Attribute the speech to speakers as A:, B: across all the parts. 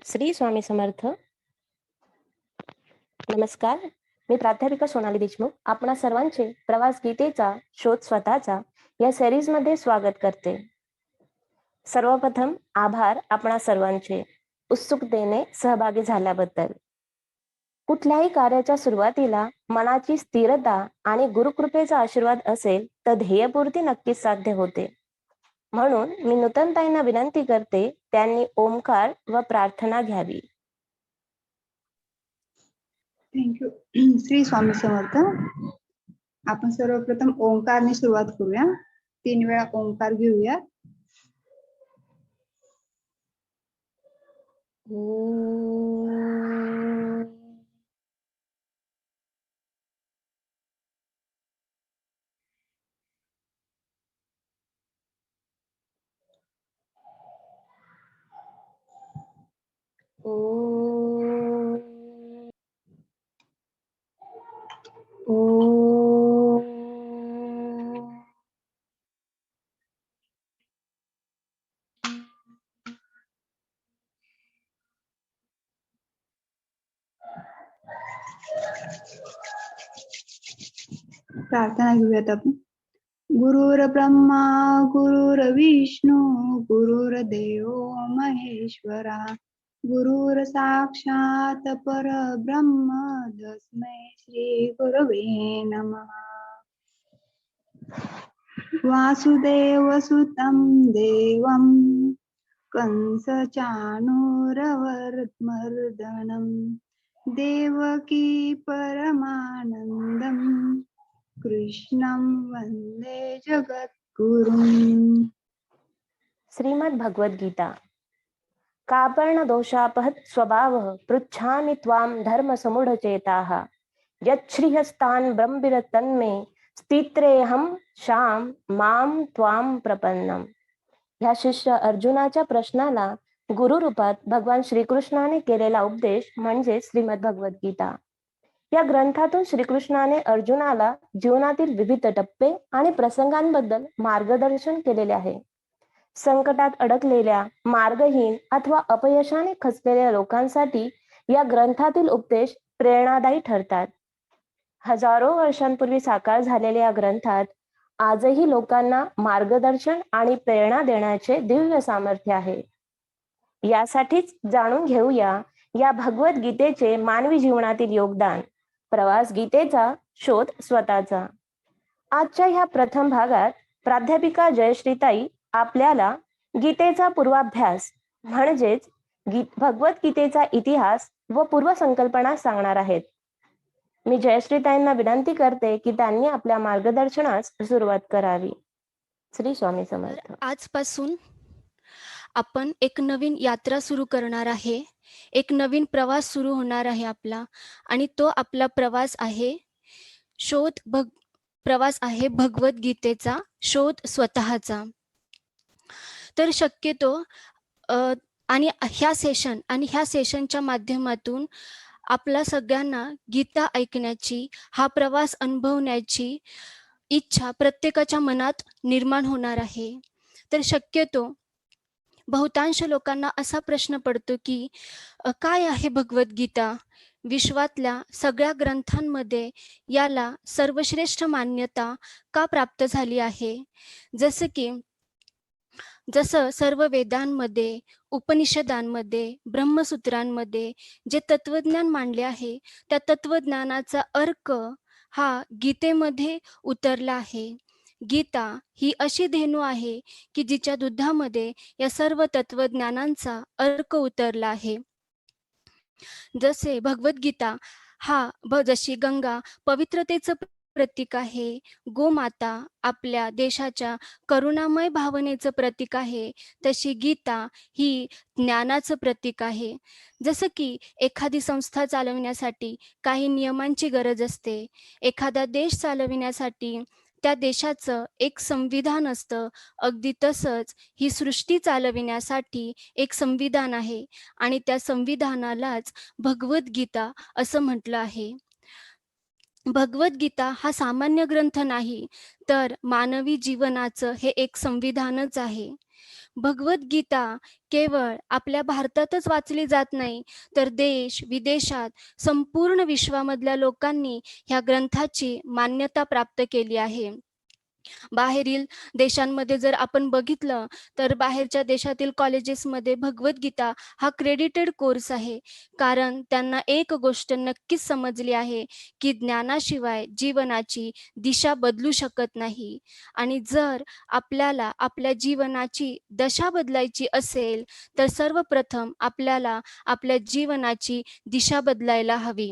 A: श्री स्वामी समर्थ. नमस्कार. मी प्राध्यापिका सोनाली देशमुख आपणा सर्वांचे प्रवास गीतेचा शोध स्वतःचा या सिरीजमध्ये स्वागत करते. सर्वप्रथम आभार आपणा सर्वांचे उत्सुकतेने सहभागी झाल्याबद्दल. कुठल्याही कार्याच्या सुरुवातीला मनाची स्थिरता आणि गुरुकृपेचा आशीर्वाद असेल तर ध्येयपूर्ती नक्कीच साध्य होते. म्हणून मी नूतनताईंना विनंती करते त्यांनी ओंकार व प्रार्थना घ्यावी.
B: थँक्यू. श्री स्वामी समर्थ. आपण सर्वप्रथम ओंकारने सुरुवात करूया. 3 वेळा ओंकार घेऊया. प्रार्थना घेऊयात आपण. गुरुर ब्रह्मा गुरुर्विष्णू गुरुर्देव महेश्वरा गुरुर साक्षात परब्रह्म तस्मै श्री गुरवे नमः. वासुदेव सुतं देवं कंस चाणूरमर्दनं देवकी परमानंदं कृष्णं वंदे जगद्गुरुं.
A: श्रीमद् भगवद गीता. कापर्ण दोषापहत स्वभावः पृच्छामि त्वां धर्म समुढचेताः यच्छ्रीहस्तान् ब्रह्मभिर तन्मे स्थित्रेऽहं शाम माम त्वां प्रपन्नम. ह्या शिष्य अर्जुनाच्या प्रश्नाला गुरु रूपात भगवान श्रीकृष्णाने केलेला उपदेश म्हणजे श्रीमद् भगवद गीता. या ग्रंथातून श्रीकृष्णाने अर्जुनाला जीवनातील विविध टप्पे आणि प्रसंगांबद्दल मार्गदर्शन केलेले आहे. संकटात अडकलेल्या, मार्गहीन अथवा अपयशाने खचलेल्या लोकांसाठी या ग्रंथातील उपदेश प्रेरणादायी ठरतात. हजारो वर्षांपूर्वी साकार झालेल्या या ग्रंथात आजही लोकांना मार्गदर्शन आणि प्रेरणा देण्याचे दिव्य सामर्थ्य आहे. यासाठीच जाणून घेऊया या भगवद गीतेचे मानवी जीवनातील योगदान. प्रवास गीतेचा शोध स्वतःचा. आजच्या ह्या प्रथम भागात प्राध्यापिका जयश्रीताई आपल्याला गीतेचा पूर्वाभ्यास म्हणजेच भगवद्गीतेचा इतिहास व पूर्वसंकल्पना सांगणार आहेत. मी जयश्रीताईंना विनंती करते की त्यांनी आपल्या मार्गदर्शनास सुरुवात करावी. श्री स्वामी समर्थ.
C: आजपासून आपण एक नवीन यात्रा सुरू करणार आहे. एक नवीन प्रवास सुरू होणार आहे आपला, आणि तो आपला प्रवास आहे प्रवास आहे भगवद्गीतेचा शोध स्वतःचा. तर शक्यतो आणि ह्या सेशनच्या माध्यमातून आपल्या सगळ्यांना गीता ऐकण्याची, हा प्रवास अनुभवण्याची इच्छा प्रत्येकाच्या मनात निर्माण होणार आहे. तर शक्यतो बहुतांश लोकांना असा प्रश्न पडतो की काय आहे भगवद्गीता? विश्वातल्या सगळ्या ग्रंथांमध्ये याला सर्वश्रेष्ठ मान्यता का प्राप्त झाली आहे? जसं सर्व वेदांमध्ये, उपनिषदांमध्ये, ब्रह्मसूत्रांमध्ये जे तत्वज्ञान मांडले आहे, त्या तत्वज्ञानाचा अर्क हा गीतेमध्ये उतरला आहे. गीता ही अशी धेनू आहे की जिच्या दुधामध्ये या सर्व तत्वज्ञानांचा अर्क उतरला आहे. जसे भगवद्गीता जशी गंगा पवित्रतेचं प्रतीक आहे, गोमाता आपल्या देशाच्या करुणामय भावनेचं प्रतीक आहे, तशी गीता ही ज्ञानाचं प्रतीक आहे. जसं की एखादी संस्था चालविण्यासाठी काही नियमांची गरज असते, एखादा देश चालविण्यासाठी त्या देशाचं एक संविधान असतं, अगदी तसंच ही सृष्टी चालविण्यासाठी एक संविधान आहे, आणि त्या संविधानालाच भगवद्गीता असं म्हटलं आहे. भगवद्गीता हा सामान्य ग्रंथ नाही, तर मानवी जीवनाचं हे एक संविधानच आहे. भगवद्गीता केवळ आपल्या भारतातच वाचली जात नाही, तर देश विदेशात संपूर्ण विश्वामधल्या लोकांनी ह्या ग्रंथाची मान्यता प्राप्त केली आहे. बाहेरील देशांमध्ये जर आपण बघितलं तर बाहेरच्या देशातील कॉलेजेसमध्ये भगवद्गीता हा क्रेडिटेड कोर्स आहे, कारण त्यांना एक गोष्ट नक्कीच समजली आहे की ज्ञानाशिवाय जीवनाची दिशा बदलू शकत नाही. आणि जर आपल्याला आपल्या जीवनाची दशा बदलायची असेल तर सर्वप्रथम आपल्याला आपल्या जीवनाची दिशा बदलायला हवी.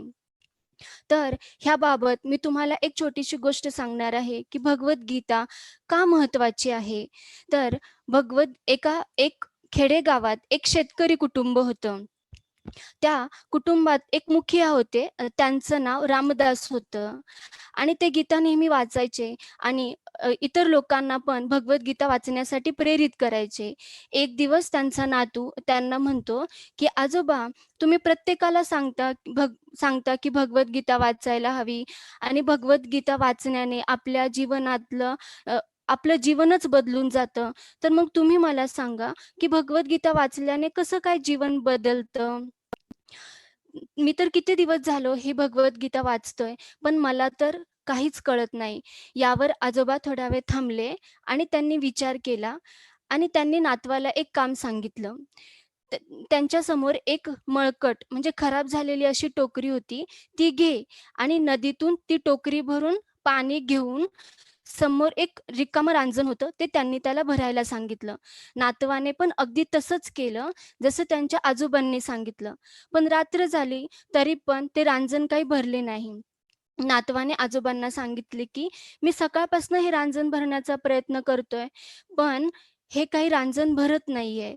C: तर ह्याबाबत मी तुम्हाला एक छोटीशी गोष्ट सांगणार आहे की भगवद्गीता का महत्वाची आहे. तर एक खेडेगावात एक शेतकरी कुटुंब होतं. त्या कुटुंबात एक मुखिया होते, त्यांचं नाव रामदास होतं. आणि ते गीता नेहमी वाचायचे आणि इतर लोकांना पण भगवद्गीता वाचण्यासाठी प्रेरित करायचे. एक दिवस त्यांचा नातू त्यांना म्हणतो की आजोबा, तुम्ही प्रत्येकाला सांगता की भगवद्गीता वाचायला हवी आणि भगवद्गीता वाचण्याने आपल्या जीवनातलं आपलं जीवनच बदलून जातं. तर मग तुम्ही मला सांगा की भगवद्गीता वाचल्याने कसं काय जीवन बदलतं. मी तर किती दिवस झालो ही भगवद्गीता वाचतोय, पण मला तर काहीच कळत नाही. यावर आजोबा थोडा वेळ थांबले आणि त्यांनी विचार केला आणि त्यांनी नातवाला एक काम सांगितलं. त्यांच्या समोर एक मळकट म्हणजे खराब झालेली अशी टोकरी होती, ती घे आणि नदीतून ती टोकरी भरून पाणी घेऊन समोर एक रिकामं रांजण होतं, ते त्यांनी त्याला भरायला सांगितलं. नातवाने पण अगदी तसंच केलं जसं त्यांच्या आजोबांनी सांगितलं. पण रात्र झाली तरी पण ते रांजण काही भरले नाही. नातवाने आजोबांना सांगितले की मी सकाळपासून हे रांजण भरण्याचा प्रयत्न करतोय, पण हे काही रांजण भरत नाहीये.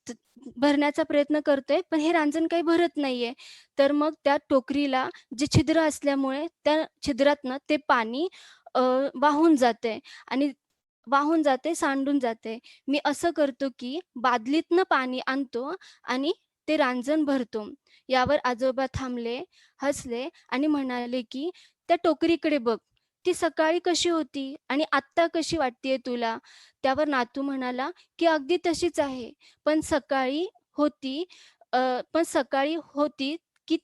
C: त- भरण्याचा प्रयत्न करतोय पण हे रांजण काही भरत नाहीये. तर मग त्या टोकरीला जे छिद्र असल्यामुळे त्या छिद्रातनं ते पाणी वाहून जाते आणि वाहून जाते, सांडून जाते. मी असं करतो की बादलीतनं पाणी आणतो आणि ते रांजण भरतो. यावर आजोबा थांबले, हसले आणि म्हणाले की त्या टोकरीकडे बघ, ती सकाळी कशी होती आणि आत्ता कशी वाटतेय तुला. त्यावर नातू म्हणाला की अगदी तशीच आहे, पण सकाळी होती अ, पण सकाळी होती की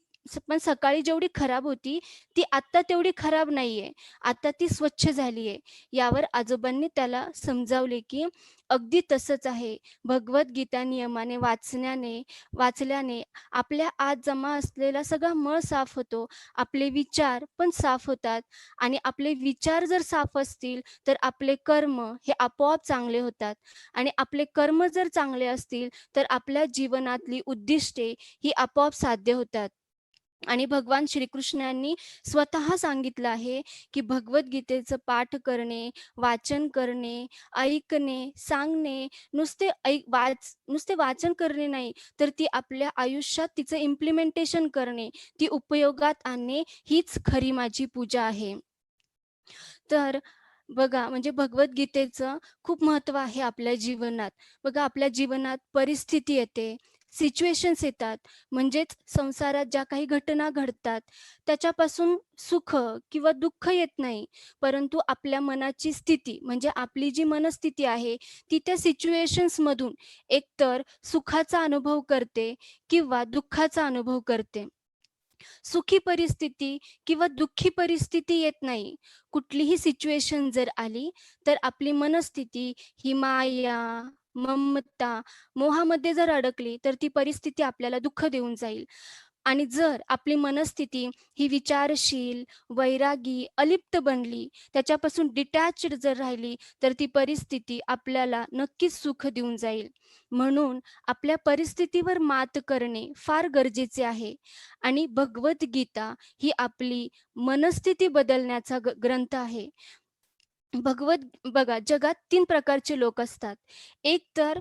C: पण सकाळी जेवढी खराब होती ती आत्ता तेवढी खराब नाहीये, आता ती स्वच्छ झालीये. यावर आजोबांनी त्याला समजावले की अगदी तसंच आहे. भगवद्गीता नियमाने वाचल्याने आपल्या आत जमा असलेला सगळा मळ साफ होतो, आपले विचार पण साफ होतात आणि आपले विचार जर साफ असतील तर आपले कर्म हे आपोआप चांगले होतात आणि आपले कर्म जर चांगले असतील तर आपल्या जीवनातली उद्दिष्टे ही आपोआप साध्य होतात. आणि भगवान श्रीकृष्णांनी स्वतः सांगितलं आहे की भगवद्गीतेचं पाठ करणे, वाचन करणे, ऐकणे, सांगणे, नुसते वाचन करणे नाही, तर ती आपल्या आयुष्यात तिचं इम्प्लिमेंटेशन करणे, ती उपयोगात आणणे, हीच खरी माझी पूजा आहे. तर बघा, म्हणजे भगवद्गीतेचं खूप महत्त्व आहे आपल्या जीवनात. बघा, आपल्या जीवनात परिस्थिती येते, सिच्युएशन्स येतात, म्हणजेच संसारात ज्या काही घटना घडतात, त्याच्यापासून सुख किंवा दुःख येत नाही, परंतु आपल्या मनाची स्थिती म्हणजे आपली जी मनस्थिती आहे, ती त्या सिच्युएशन्समधून एकतर सुखाचा अनुभव करते किंवा दुःखाचा अनुभव करते. सुखी परिस्थिती किंवा दुःखी परिस्थिती येत नाही. कुठलीही सिच्युएशन जर आली तर आपली मनस्थिती ही माया, ममता, मोहामध्ये जर अडकली तर ती परिस्थिती आपल्याला दुःख देऊन जाईल. आणि जर आपली मनस्थिती ही विचारशील, वैरागी, अलिप्त बनली, त्याच्यापासून डिटॅच्ड जर राहिली, तर ती परिस्थिती आपल्याला नक्कीच सुख देऊन जाईल. म्हणून आपल्या परिस्थितीवर मात करणे फार गरजेचे आहे. आणि भगवद्गीता ही आपली मनस्थिती बदलण्याचा ग्रंथ आहे. बघा, जगात 3 प्रकारचे लोक असतात. एक तर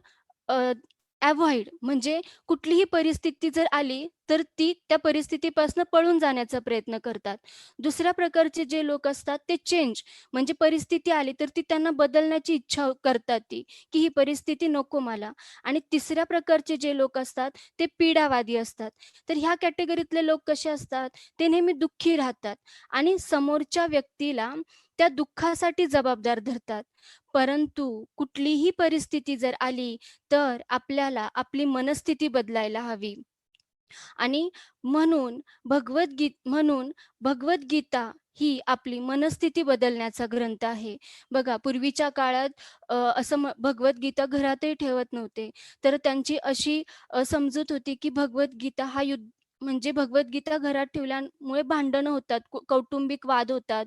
C: अव्हॉइड म्हणजे कुठलीही परिस्थिती जर आली तर ती त्या परिस्थितीपासून पळून जाण्याचा प्रयत्न करतात. दुसऱ्या प्रकारचे जे लोक असतात ते चेंज म्हणजे परिस्थिती आली तर ती त्यांना बदलण्याची इच्छा करतात ती, की ही परिस्थिती नको मला. आणि तिसऱ्या प्रकारचे जे लोक असतात ते पीडावादी असतात. तर ह्या कॅटेगरीतले लोक कसे असतात, ते नेहमी दुःखी राहतात आणि समोरच्या व्यक्तीला त्या दुःखासाठी जबाबदार धरतात. परंतु कुठलीही परिस्थिती जर आली तर आपल्याला आपली मनस्थिती बदलायला हवी. आणि म्हणून भगवद्गीता ही आपली मनस्थिती बदलण्याचा ग्रंथ आहे. बघा, पूर्वीच्या काळात भगवद्गीता घरातही ठेवत नव्हते. तर त्यांची अशी समजूत होती की भगवद्गीता हा म्हणजे भगवद्गीता घरात ठेवल्यामुळे भांडणं होतात, कौटुंबिक वाद होतात.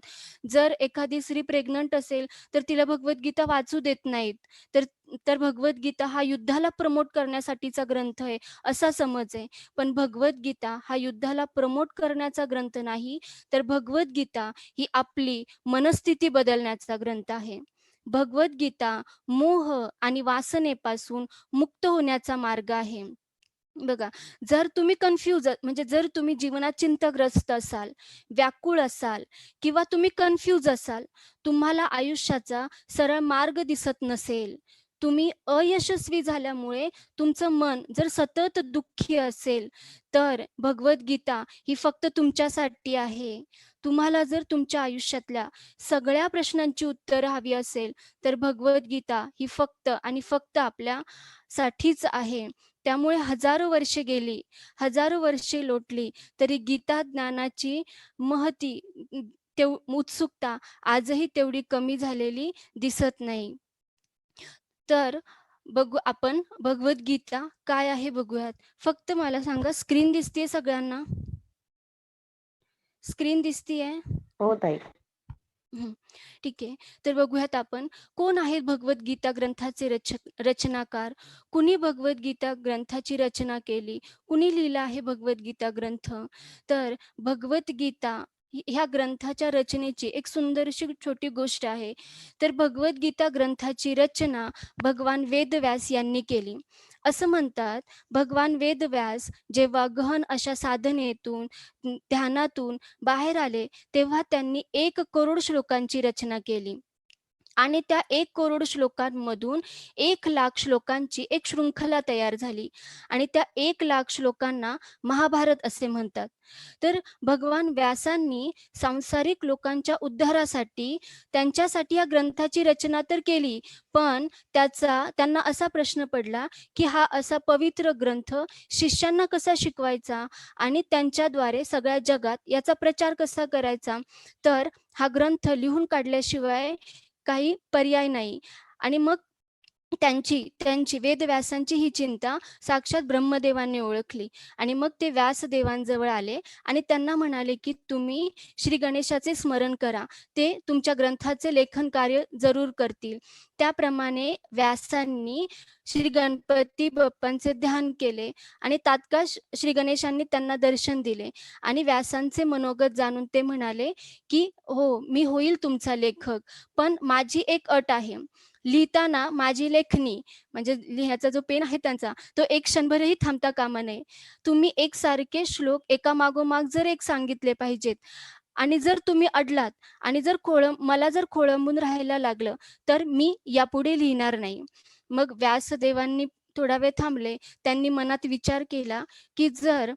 C: जर एखादी स्त्री प्रेग्नंट असेल तर तिला भगवद्गीता वाचू देत नाहीत. तर तर भगवद्गीता हा युद्धाला प्रमोट करण्यासाठीचा ग्रंथ आहे, असा समज आहे. पण भगवद्गीता हा युद्धाला प्रमोट करण्याचा ग्रंथ नाही, तर भगवद्गीता ही आपली मनस्थिती बदलण्याचा ग्रंथ आहे. भगवद्गीता मोह आणि वासनेपासून मुक्त होण्याचा मार्ग आहे. बघा, जर तुम्ही म्हणजे जर तुम्ही जीवनात चिंताग्रस्त असाल, व्याकुळ असाल किंवा तुम्ही कन्फ्यूज असाल, तुम्हाला आयुष्याचा सरळ मार्ग दिसत नसेल, तुम्ही अयशस्वी झाल्यामुळे तुमचं मन जर सतत दुःखी असेल, तर भगवद्गीता ही फक्त तुमच्यासाठी आहे. तुम्हाला जर तुमच्या आयुष्यातल्या सगळ्या प्रश्नांची उत्तरं हवी असेल, तर भगवद्गीता ही फक्त आणि फक्त आपल्यासाठीच आहे. त्यामुळे हजारो वर्षे गेली, हजारो वर्षे लोटली, तरी गीता ज्ञानाची महती उत्सुकता आजही तेवढी कमी झालेली दिसत नाही. तर आपण भगवद्गीता काय आहे बघूयात. फक्त मला सांगा, स्क्रीन दिसतीये सगळ्यांना? स्क्रीन दिसतीये?
A: हो ताई.
C: ठीक आहे. तर बघूयात आपण कोण आहेत भगवद्गीता ग्रंथाचे रचनाकार, कुणी भगवद्गीता ग्रंथाची रचना केली, कुणी लिहिला आहे भगवद्गीता ग्रंथ. तर भगवद्गीता ह्या ग्रंथाच्या रचनेची एक सुंदरशी छोटी गोष्ट आहे. तर भगवद्गीता ग्रंथाची रचना भगवान वेदव्यास यांनी केली. असं म्हणतात, भगवान वेदव्यास जेव्हा गहन अशा साधनेतून, ध्यानातून बाहेर आले, तेव्हा त्यांनी 1 करोड श्लोकांची रचना केली. आणि त्या 1 करोड श्लोकांमधून 1 लाख श्लोकांची एक शृंखला तयार झाली. आणि त्या 1 लाख श्लोकांना महाभारत असे म्हणतात. तर भगवान व्यासांनी सांसारिक लोकांच्या उद्धारासाठी त्यांच्यासाठी या ग्रंथाची रचना तर केली, पण त्यांना असा प्रश्न पडला की हा असा पवित्र ग्रंथ शिष्यांना कसा शिकवायचा आणि त्यांच्याद्वारे सगळ्या जगात याचा प्रचार कसा करायचा. तर हा ग्रंथ लिहून काढल्याशिवाय काही पर्याय नाही. आणि मग त्यांची वेदव्यासांची ही चिंता साक्षात ब्रह्मदेवांनी ओळखली. आणि मग ते व्यासदेवांजवळ आले आणि त्यांना म्हणाले की तुम्ही श्री गणेशाचे स्मरण करा, ते तुमच्या ग्रंथाचे लेखन कार्य जरूर करतील. त्याप्रमाणे व्यासांनी श्री गणपती बाप्पांचे ध्यान केले आणि तात्काळ श्री गणेशांनी त्यांना दर्शन दिले. आणि व्यासांचे मनोगत जाणून ते म्हणाले की हो, मी होईल तुमचा लेखक, पण माझी एक अट आहे. लिहिताना माझी लेखणी म्हणजे लिहायचा जो पेन आहे त्यांचा, तो एक क्षणभरही थांबता कामा नये. तुम्ही एकसारखे श्लोक एकामागोमाग जर एक सांगितले पाहिजेत. आणि जर तुम्ही अडलात आणि मला जर खोळंबून राहायला लागलं, तर मी यापुढे लिहिणार नाही. मग व्यासदेवांनी थोडा वेळ थांबले. त्यांनी मनात विचार केला की जर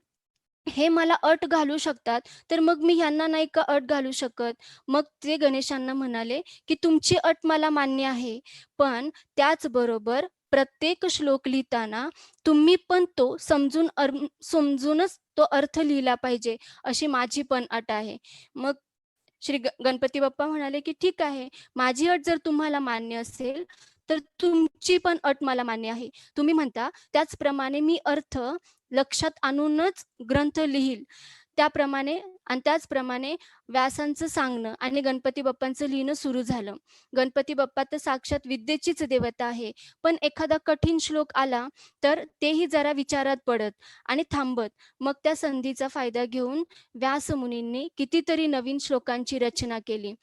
C: हे मला अट घालू शकतात, तर मग मी ह्यांना नाही का अट घालू शकत. मग ते गणेशांना म्हणाले की तुमची अट मला मान्य आहे, पण त्याचबरोबर प्रत्येक श्लोक लिहिताना तुम्ही पण तो समजूनच तो अर्थ लिहिला पाहिजे, अशी माझी पण अट आहे. मग गणपती बाप्पा म्हणाले की ठीक आहे, माझी अट जर तुम्हाला मान्य असेल तर तुमची पण अट मला मान्य आहे. तुम्ही म्हणता त्याचप्रमाणे मी अर्थ लक्षात आणूनच ग्रंथ लिहील. त्याचप्रमाणे व्यासांचं सांगणं आणि गणपती बाप्पांचं लिहिणं सुरू झालं. गणपती बाप्पा तर साक्षात विद्येचीच देवता आहे, पण एखादा कठीण श्लोक आला तर तेही जरा विचारात पडत आणि थांबत. मग त्या संधीचा फायदा घेऊन व्यासमुनींनी कितीतरी नवीन श्लोकांची रचना केली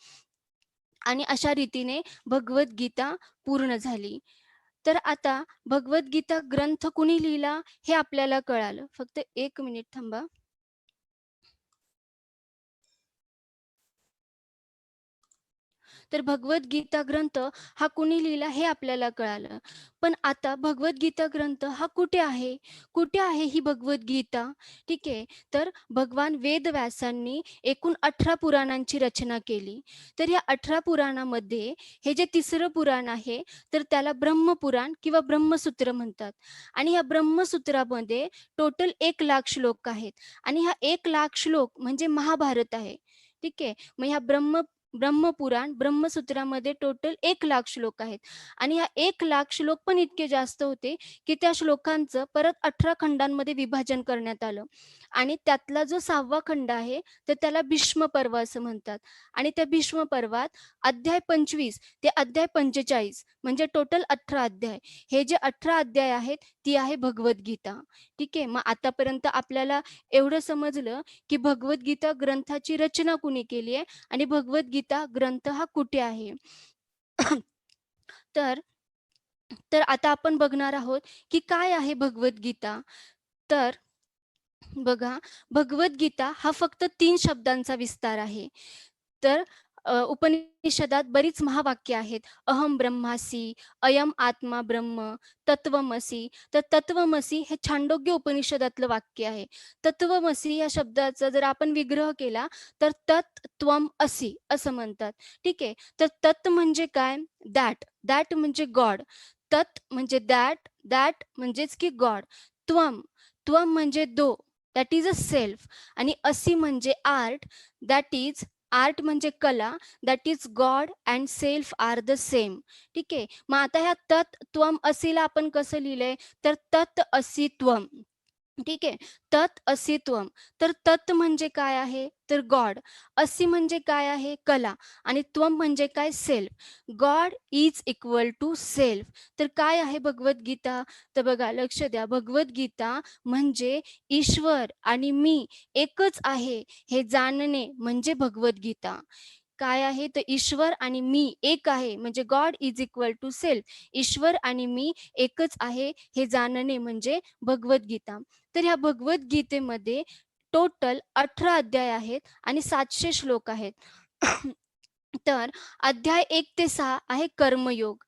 C: आणि अशा रीतीने भगवद्गीता पूर्ण झाली. तर आता भगवद्गीता ग्रंथ कुणी लिहिला हे आपल्याला कळालं. फक्त 1 मिनिट थांबा. तर भगवद्गीता ग्रंथ हा कुणी लिहिला हे आपल्याला कळालं. पण आता भगवद्गीता ग्रंथ हा कुठे आहे? कुठे आहे ही भगवद्गीता? ठीक आहे. तर भगवान वेदव्यासांनी एकूण 18 पुराणांची रचना केली. तर या 18 पुराणामध्ये हे जे तिसरं पुराण आहे तर त्याला ब्रह्मपुराण किंवा ब्रह्मसूत्र म्हणतात. आणि या ब्रह्मसूत्रामध्ये टोटल 1,00,000 श्लोक आहेत. आणि हा 1,00,000 श्लोक म्हणजे महाभारत आहे. ठीक आहे. मग ह्या ब्रह्मपुराण ब्रह्मसूत्रामध्ये टोटल 1,00,000 श्लोक आहेत. आणि ह्या 1,00,000 श्लोक पण इतके जास्त होते की त्या श्लोकांचं परत 18 खंडांमध्ये विभाजन करण्यात आलं. आणि त्यातला जो 6वा खंड आहे तर त्याला भीष्म पर्व असं म्हणतात. आणि त्या भीष्म पर्वात अध्याय 25 ते अध्याय 45 म्हणजे टोटल 18 अध्याय. हे जे 18 अध्याय आहेत ती आहे भगवद्गीता. ठीक आहे. मग आतापर्यंत आपल्याला एवढं समजलं की भगवद्गीता ग्रंथाची रचना कुणी केली आहे आणि भगवद्गीता ग्रंथ हा कुठे आहे. तर तर आता आपण बघणार आहोत की काय आहे भगवद्गीता. तर बघा, भगवद्गीता हा फक्त 3 शब्दांचा विस्तार आहे. तर उपनिषदात बरीच महावाक्य आहेत. अहम ब्रह्मासी, अयम आत्मा ब्रह्म, तत्वमसी. तर तत्वमसी हे छांदोग्य उपनिषदातलं वाक्य आहे. तत्वमसी या शब्दाचा जर आपण विग्रह केला तर तत् त्वम असी असं म्हणतात. ठीक आहे. तर तत् म्हणजे काय? दॅट. दॅट म्हणजे गॉड. तत् म्हणजे दॅट. दॅट म्हणजेच की गॉड. त्वम. त्वम म्हणजे दो. That is a self. आणि असी म्हणजे आर्ट. दॅट इज आर्ट म्हणजे कला. That is God and self are the same. ठीक आहे. मग आता ह्या तत् त्वम असीला आपण कसं लिहिलंय तर तत् असी त्वम. ठीक आहे. तत् असित्वम. तर तत् म्हणजे काय आहे तर गॉड. असी म्हणजे काय आहे कला. आणि त्वम म्हणजे काय self. God is equal to self. तर काय आहे भगवद्गीता तर बघा लक्ष द्या. भगवद्गीता म्हणजे ईश्वर आणि मी एकच आहे हे जाणणे म्हणजे भगवद्गीता. काय आहे तर ईश्वर आणि मी एक आहे म्हणजे God is equal to self. ईश्वर आणि मी एकच आहे हे जाणणे म्हणजे भगवद्गीता. तर ह्या भगवद्गीतेमध्ये टोटल 18 अध्याय आहेत आणि 700 श्लोक आहेत. तर अध्याय 1 ते 6 आहे कर्मयोग.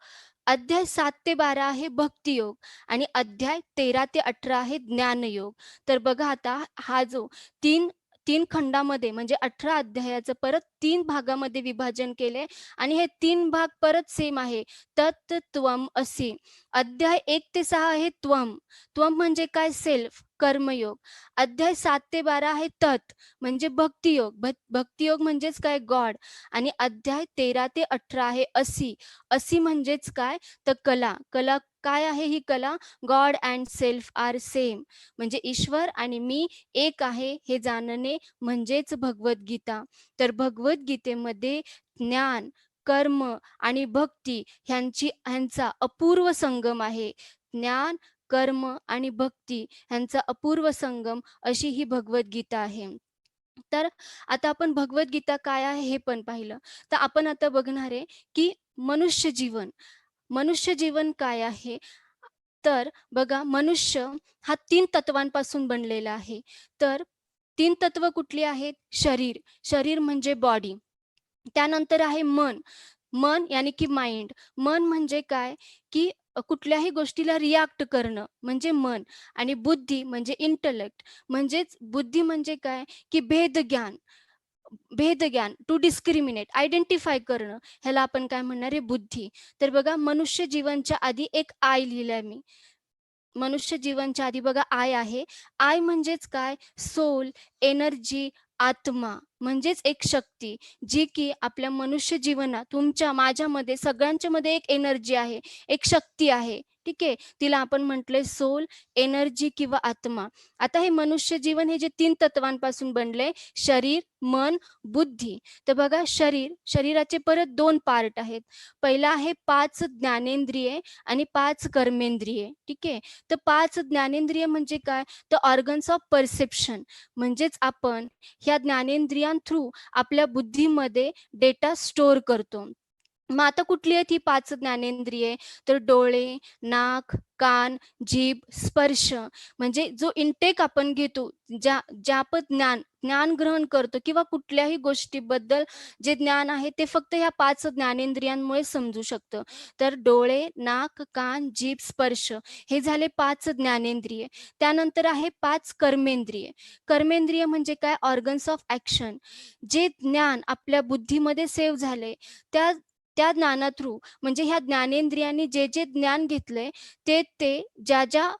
C: अध्याय 7 ते 12 आहे भक्तियोग. आणि अध्याय 13 ते 18 आहे ज्ञानयोग. तर बघा आता हा जो तीन तीन खंडामध्ये म्हणजे 18 अध्यायाचं परत 3 भागामध्ये विभाजन केले. आणि हे 3 भाग परत सेम आहे. तत् त्वम असी. अध्याय 1 ते 6 आहे त्वम. त्वम म्हणजे काय सेल्फ कर्मयोग. अध्याय 7 ते 12 आहे तत् म्हणजे भक्तियोग. भक्तियोग म्हणजेच काय गॉड. आणि अध्याय 13 ते 18 आहे असी. असी म्हणजेच काय तर कला. कला काय आहे ही कला god and self are same म्हणजे ईश्वर आणि मी एक आहे हे जाणणे म्हणजेच भगवद्गीता. तर भगवद्गीतेमध्ये ज्ञान कर्म आणि भक्ती ह्यांचा अपूर्व संगम आहे. ज्ञान कर्म आणि भक्ती ह्यांचा अपूर्व संगम अशी ही भगवद्गीता आहे. तर आता आपण भगवद्गीता काय आहे हे पण पाहिलं. तर आपण आता बघणार आहे की मनुष्य जीवन. मनुष्य जीवन काय आहे तर बघा मनुष्य हा 3 तत्वांपासून बनलेला आहे. तर 3 तत्व कुठली आहेत शरीर. शरीर म्हणजे बॉडी. त्यानंतर आहे मन. मन यानी की माइंड. मन म्हणजे काय की कुठल्याही गोष्टीला रिॲक्ट करणं म्हणजे मन. आणि बुद्धी म्हणजे इंटलेक्ट. म्हणजेच बुद्धी म्हणजे काय की भेदज्ञान. भेदज्ञान टू डिस्क्रिमिनेट आयडेंटिफाय करणं ह्याला आपण काय म्हणणार आहे बुद्धी. तर बघा मनुष्य जीवनच्या आधी एक आय लिहिलंय मी. मनुष्य जीवनच्या आधी बघा आय आहे. आय म्हणजेच काय सोल एनर्जी आत्मा म्हणजेच एक शक्ती जी की आपल्या मनुष्य जीवनात तुमच्या माझ्यामध्ये सगळ्यांच्या मध्ये एक एनर्जी आहे एक शक्ती आहे. ठीक आहे. तिला आपण म्हटलंय सोल एनर्जी किंवा आत्मा. आता हे मनुष्य जीवन हे जे 3 तत्वांपासून बनले शरीर मन बुद्धी. तर बघा शरीराचे परत 2 पार्ट आहेत. पहिला आहे 5 ज्ञानेंद्रिये आणि 5 कर्मेंद्रिये. ठीक आहे. तर 5 ज्ञानेंद्रिय म्हणजे काय तर ऑर्गन्स ऑफ परसेप्शन. म्हणजेच आपण ह्या ज्ञानेंद्रियां थ्रू आपल्या बुद्धीमध्ये डेटा स्टोअर करतो. मग आता कुठली आहेत ही 5 ज्ञानेंद्रिये? तर डोळे, नाक, कान, जीभ, स्पर्श. म्हणजे जो इंटेक आपण घेतो, ज्या आपण ज्ञान ग्रहण करतो किंवा कुठल्याही गोष्टीबद्दल जे ज्ञान आहे ते फक्त ह्या 5 ज्ञानेंद्रियांमुळे समजू शकतं. तर डोळे, नाक, कान, जीभ, स्पर्श हे झाले 5 ज्ञानेंद्रिये. त्यानंतर आहे 5 कर्मेंद्रिये. कर्मेंद्रिय म्हणजे काय? Organs of action. जे ज्ञान आपल्या बुद्धीमध्ये सेव्ह झाले त्या त्या ज्ञाना थ्रू, म्हणजे ह्या ज्ञानेंद्रियांनी जे ज्ञान घेतलंय ते ज्या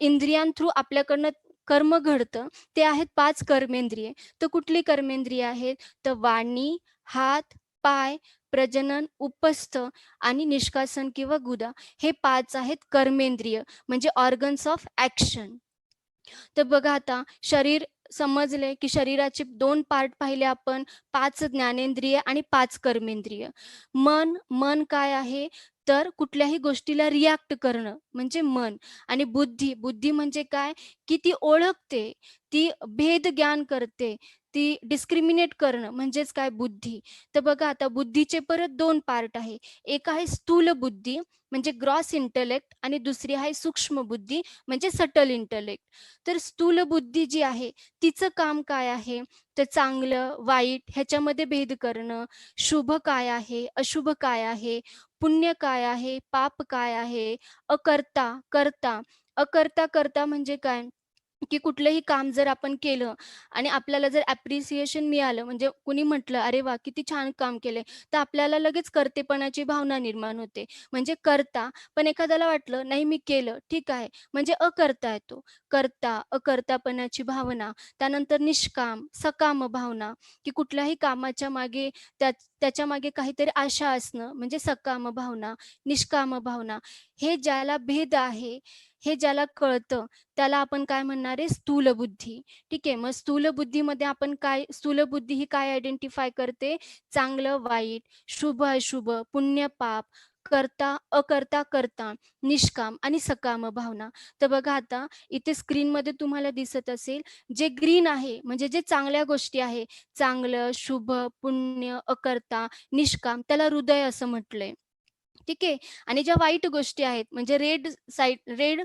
C: इंद्रियां थ्रू आपल्याकडनं कर्म घडतं ते आहेत 5 कर्मेंद्रिये. तर कुठली कर्मेंद्रिय आहेत? तर वाणी, हात, पाय, प्रजनन, उपस्थ आणि निष्कासन किंवा गुदा हे 5 आहेत कर्मेंद्रिय, म्हणजे ऑर्गन्स ऑफ ॲक्शन. तर बघा आता शरीर समजले, की शरीराचे 2 पार्ट पाहिले आपण, 5 ज्ञानेंद्रिय आणि 5 कर्मेंद्रिय. मन काय आहे? तर कुठल्याही गोष्टीला रिॲक्ट करणं म्हणजे मन. आणि बुद्धी म्हणजे काय? की ती ओळखते, ती भेद ज्ञान करते, ती डिस्क्रिमिनेट करणं म्हणजेच काय? बुद्धी. तर बघा आता बुद्धीचे परत 2 पार्ट आहे. एक आहे स्थूल बुद्धी म्हणजे ग्रॉस इंटलेक्ट आणि दुसरी आहे सूक्ष्म बुद्धी म्हणजे सटल इंटलेक्ट. तर स्थूल बुद्धी जी आहे तिचं काम काय आहे? तर चांगलं वाईट ह्याच्यामध्ये भेद करणं, शुभ काय आहे, अशुभ काय आहे, पुण्य काय आहे, पाप काय आहे, अकर्ता, कर्ता. अकर्ता कर्ता म्हणजे काय? की कुठलंही काम जर आपण केलं आणि आपल्याला जर ॲप्रिसिएशन मिळालं, म्हणजे कुणी म्हटलं, "अरे वाह! किती छान काम केलंय." तर आपल्याला लगेच कर्तेपणाची भावना निर्माण होते, म्हणजे कर्ता. पण एखाद्याला वाटलं, "नाही मी केलं, ठीक आहे." म्हणजे अकर्ता येतो. कर्ता, अकर्तापणाची भावना. त्यानंतर निष्काम, सकाम भावना, की कुठल्याही कामाच्या मागे त्याच्यामागे काहीतरी आशा असणं, म्हणजे सकाम भावना, निष्काम भावना. हे ज्याला भेद आहे, हे ज्याला कळतं त्याला आपण काय म्हणणार आहे? स्थूल बुद्धी. ठीक आहे. मग स्थूल बुद्धीमध्ये आपण काय, स्थूल बुद्धी ही काय आयडेंटिफाय करते? चांगलं वाईट, शुभ अशुभ, पुण्य पाप, कर्ता अकर्ता कर्ता, निष्काम आणि सकाम भावना. तर बघा आता इथे स्क्रीनमध्ये तुम्हाला दिसत असेल, जे ग्रीन आहे म्हणजे जे चांगल्या गोष्टी आहे, चांगलं, शुभ, पुण्य, अकर्ता, निष्काम, त्याला हृदय असं म्हटलंय. ठीक आहे. आणि ज्या वाईट गोष्टी आहेत म्हणजे रेड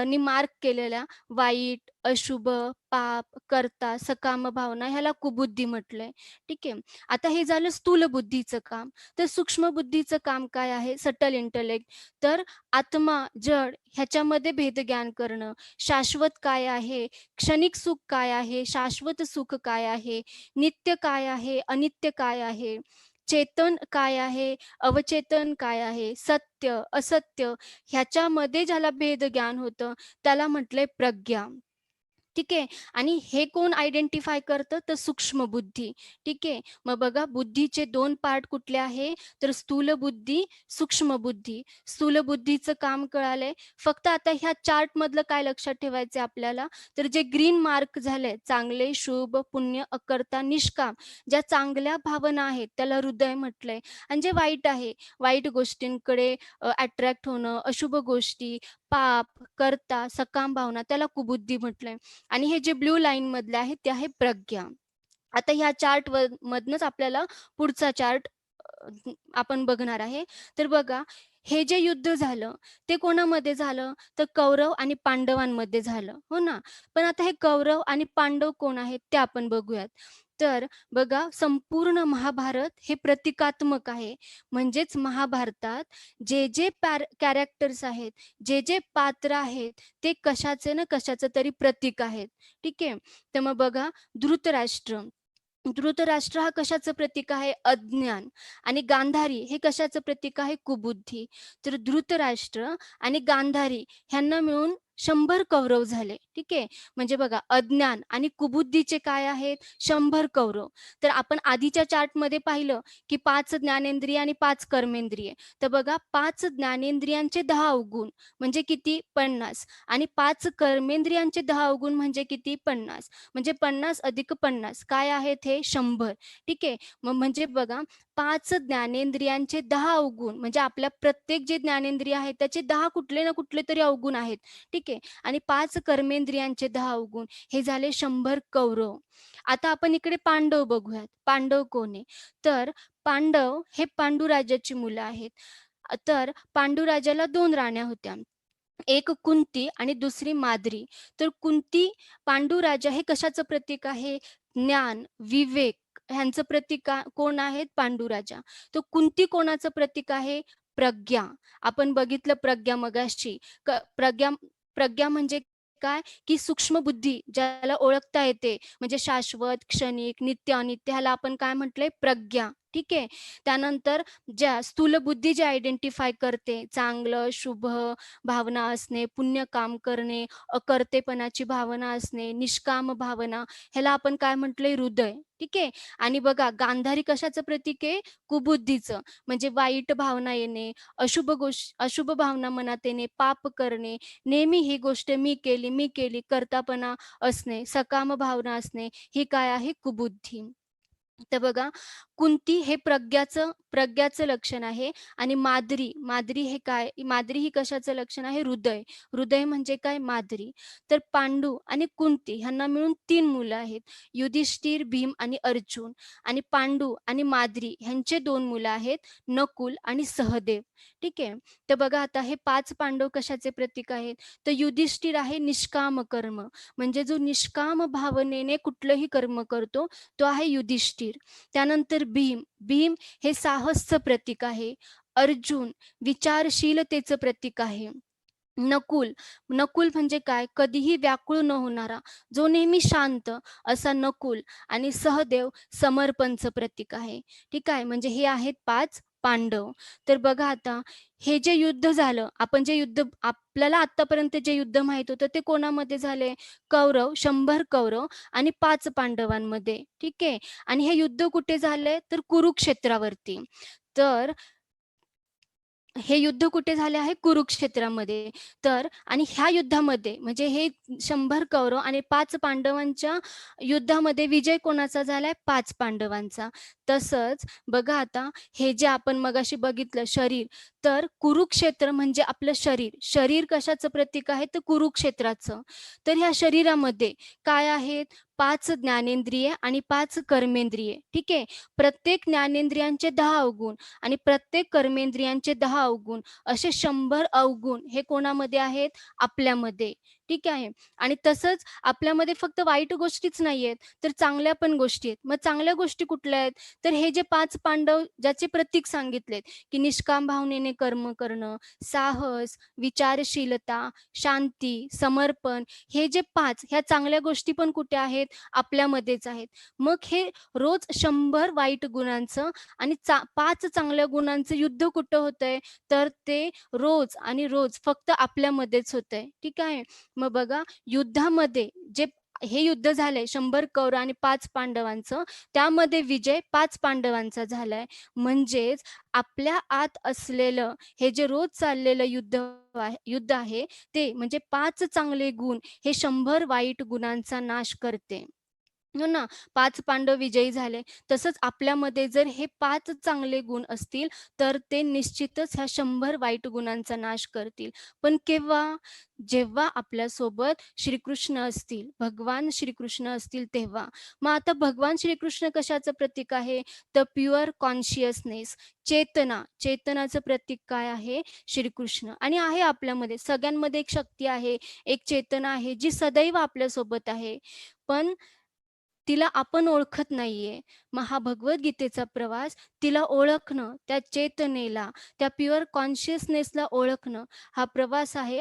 C: नी मार्क केलेल्या वाईट, अशुभ, पाप, कर्ता, सकाम भावना ह्याला कुबुद्धी म्हटलंय. ठीक आहे. आता हे झालं स्थूल बुद्धीचं काम. तर सूक्ष्म बुद्धीचं काम काय आहे? Subtle intellect. तर आत्मा, जड ह्याच्यामध्ये भेदज्ञान करणं. शाश्वत काय आहे? क्षणिक सुख काय आहे? शाश्वत सुख काय आहे? नित्य काय आहे? अनित्य काय आहे? चेतन काय आहे? अवचेतन काय आहे? सत्य, असत्य ह्याच्यामध्ये ज्याला भेद ज्ञान होतं त्याला म्हटलंय प्रज्ञा. ठीक आहे. आणि हे कोण आयडेंटिफाय करतं? तर सूक्ष्म बुद्धी. ठीक आहे. मग बघा बुद्धीचे 2 पार्ट कुठले आहे? तर स्थूल बुद्धी, सूक्ष्म बुद्धी. स्थूल बुद्धीचं काम कळालंय. फक्त आता ह्या चार्टमधलं काय लक्षात ठेवायचं आपल्याला? तर जे ग्रीन मार्क झाले चांगले, शुभ, पुण्य, अकर्ता, निष्काम, ज्या चांगल्या भावना आहेत त्याला हृदय म्हटलंय. आणि जे वाईट आहे, वाईट गोष्टींकडे अट्रॅक्ट होणं, अशुभ गोष्टी, पाप, कर्ता, सकाम भावना त्याला कुबुद्धी म्हटलंय. आणि हे जे ब्लू लाईन मधले आहे ते आहे प्रज्ञा. आता ह्या चार्ट मधनच आपल्याला पुढचा चार्ट आपण बघणार आहे. तर बघा हे जे युद्ध झालं ते कोणामध्ये झालं? तर कौरव आणि पांडवांमध्ये झालं, हो ना? पण आता हे कौरव आणि पांडव कोण आहेत ते आपण बघूयात. तर बघा संपूर्ण महाभारत हे प्रतिकात्मक आहे. म्हणजेच महाभारतात जे कॅरेक्टर्स आहेत, जे पात्र आहेत ते कशाचे ना कशाचं तरी प्रतीक आहेत. ठीक आहे. तर मग बघा धृतराष्ट्र. धृतराष्ट्र हा कशाचं प्रतीक आहे? अज्ञान. आणि गांधारी हे कशाचं प्रतीक आहे? कुबुद्धी. तर धृतराष्ट्र आणि गांधारी ह्यांना मिळून 100 कौरव झाले. ठीक आहे. म्हणजे बघा अज्ञान आणि कुबुद्धीचे काय आहेत? 100 कौरव. तर आपण आधीच्या चार्टमध्ये पाहिलं की 5 ज्ञानेंद्रिय आणि 5 कर्मेंद्रिय. तर बघा 5 ज्ञानेंद्रियांचे 10 अवगुण म्हणजे किती? 50. आणि 5 कर्मेंद्रियांचे 10 अवगुण म्हणजे किती? 50. म्हणजे 50 अधिक 50 काय आहेत हे? 100. ठीक आहे. मग म्हणजे बघा 5 ज्ञानेंद्रियांचे 10 अवगुण म्हणजे आपल्या प्रत्येक जे ज्ञानेंद्रिय आहेत त्याचे 10 कुठले ना कुठले तरी अवगुण आहेत. ठीक आहे. आणि 5 कर्मेंद्रियांचे 10 अवगुण हे झाले 100 कौरव. आता आपण इकडे पांडव बघूयात. पांडव कोण आहे? तर पांडव हे पांडुराजाची मुलं आहेत. तर पांडुराजाला 2 राण्या होत्या. एक कुंती आणि दुसरी माद्री. तर कुंती, पांडुराजा हे कशाचं प्रतीक आहे? ज्ञान, विवेक ह्यांचं प्रतीक कोण आहेत? पांडुराजा. तर कुंती कोणाचं प्रतीक आहे? प्रज्ञा. आपण बघितलं प्रज्ञा मगाशी. प्रज्ञा प्रज्ञा म्हणजे काय? की सूक्ष्म बुद्धी ज्याला ओळखता येते, म्हणजे शाश्वत, क्षणिक, नित्य, अनित्य ह्याला आपण काय म्हटलंय? प्रज्ञा. ठीक आहे. त्यानंतर ज्या स्थूल बुद्धी जे आयडेंटिफाय करते, चांगलं, शुभ भावना असणे, पुण्य काम करणे, अकर्तेपणाची भावना असणे, निष्काम भावना, ह्याला आपण काय म्हटलंय? हृदय. ठीक आहे. आणि बघा गांधारी कशाचं प्रतीक आहे? कुबुद्धीचं. म्हणजे वाईट भावना येणे, अशुभ भावना मनात येणे, पाप करणे, नेहमी ही गोष्ट मी केली करतापणा असणे, सकाम भावना असणे, ही काय आहे? कुबुद्धी. तर बघा, कुंती हे प्रज्ञाचं लक्षण आहे. आणि माद्री हे काय? माद्री ही कशाचं लक्षण आहे? हृदय. हृदय म्हणजे काय? माद्री. तर पांडू आणि कुंती ह्यांना मिळून 3 मुलं आहेत, युधिष्ठिर, भीम आणि अर्जुन. आणि पांडू आणि माद्री ह्यांचे 2 मुलं आहेत, नकुल आणि सहदेव. ठीक आहे. तर बघा आता हे 5 पांडव कशाचे प्रतीक आहेत? तर युधिष्ठिर आहे निष्काम कर्म, म्हणजे जो निष्काम भावनेने कुठलंही कर्म करतो तो आहे युधिष्ठिर. त्यानंतर भीम हे साहसचं प्रतीक आहे. अर्जुन विचारशीलतेचं प्रतीक आहे. नकुल नकुल म्हणजे काय? कधीही व्याकुळ न होणारा, जो नेहमी शांत असा नकुल. आणि सहदेव समर्पणचं प्रतीक आहे. ठीक आहे. म्हणजे हे आहेत 5 पांडव. तर बघा आता हे जे युद्ध झालं, आपण जे युद्ध आपल्याला आतापर्यंत जे युद्ध माहित होतं ते कोणामध्ये झाले? 100 कौरव आणि 5 पांडवांमध्ये. ठीक आहे. आणि हे युद्ध कुठे झालंय? तर कुरुक्षेत्रावरती. तर हे युद्ध कुठे झाले आहे? कुरुक्षेत्रामध्ये. तर आणि ह्या युद्धामध्ये म्हणजे हे 100 कौरव आणि 5 पांडवांच्या युद्धामध्ये विजय कोणाचा झालाय? 5 पांडवांचा. तसंच बघा आता हे जे आपण मगाशी बघितलं शरीर, तर कुरुक्षेत्र म्हणजे आपलं शरीर. शरीर कशाचं प्रतीक आहे? तर कुरुक्षेत्राचं. तर ह्या शरीरामध्ये काय आहेत? 5 ज्ञानेंद्रिये आणि 5 कर्मेंद्रिये. ठीक आहे. प्रत्येक ज्ञानेंद्रियांचे 10 अवगुण आणि प्रत्येक कर्मेंद्रियांचे 10 अवगुण, असे 100 अवगुण हे कोणामध्ये आहेत? आपल्यामध्ये. ठीक आहे. आणि तसंच आपल्यामध्ये फक्त वाईट गोष्टीच नाही आहेत, तर चांगल्या पण गोष्टी आहेत. मग चांगल्या गोष्टी कुठल्या आहेत? तर हे जे 5 पांडव ज्याचे प्रतीक सांगितलेत, की निष्काम भावनेने कर्म करणं, साहस, विचारशीलता, शांती, समर्पण, हे जे 5 ह्या चांगल्या गोष्टी पण कुठे आहेत? आपल्यामध्येच आहेत. मग हे रोज 100 वाईट गुणांचं आणि 5 चांगल्या गुणांचं युद्ध कुठं होतंय? तर ते रोज आणि रोज फक्त आपल्यामध्येच होतंय. ठीक आहे. मग बघा युद्धामध्ये जे हे युद्ध झालंय 100 कौरव आणि 5 पांडवांचं, त्यामध्ये विजय 5 पांडवांचा झालाय. म्हणजेच आपल्या आत असलेलं हे जे रोज चाललेलं युद्ध आहे ते म्हणजे 5 चांगले गुण हे 100 वाईट गुणांचा नाश करते. हो ना. 5 पांडव विजयी झाले. तसंच आपल्यामध्ये जर हे 5 चांगले गुण असतील, तर ते निश्चितच ह्या 100 वाईट गुणांचा नाश करतील. पण केव्हा? जेव्हा आपल्यासोबत श्रीकृष्ण असतील, भगवान श्रीकृष्ण असतील तेव्हा. मग आता भगवान श्रीकृष्ण कशाचं प्रतीक आहे? तर प्युअर कॉन्शियसनेस, चेतनाचं प्रतीक काय आहे? श्रीकृष्ण. आणि आहे आपल्यामध्ये सगळ्यांमध्ये एक शक्ती आहे, एक चेतना आहे, जी सदैव आपल्यासोबत आहे. पण तिला आपण ओळखत नाहीये. मग हा भगवद्गीतेचा प्रवास, तिला ओळखणं, त्या चेतनेला, त्या प्युअर कॉन्शियसनेसला ओळखणं, हा प्रवास आहे.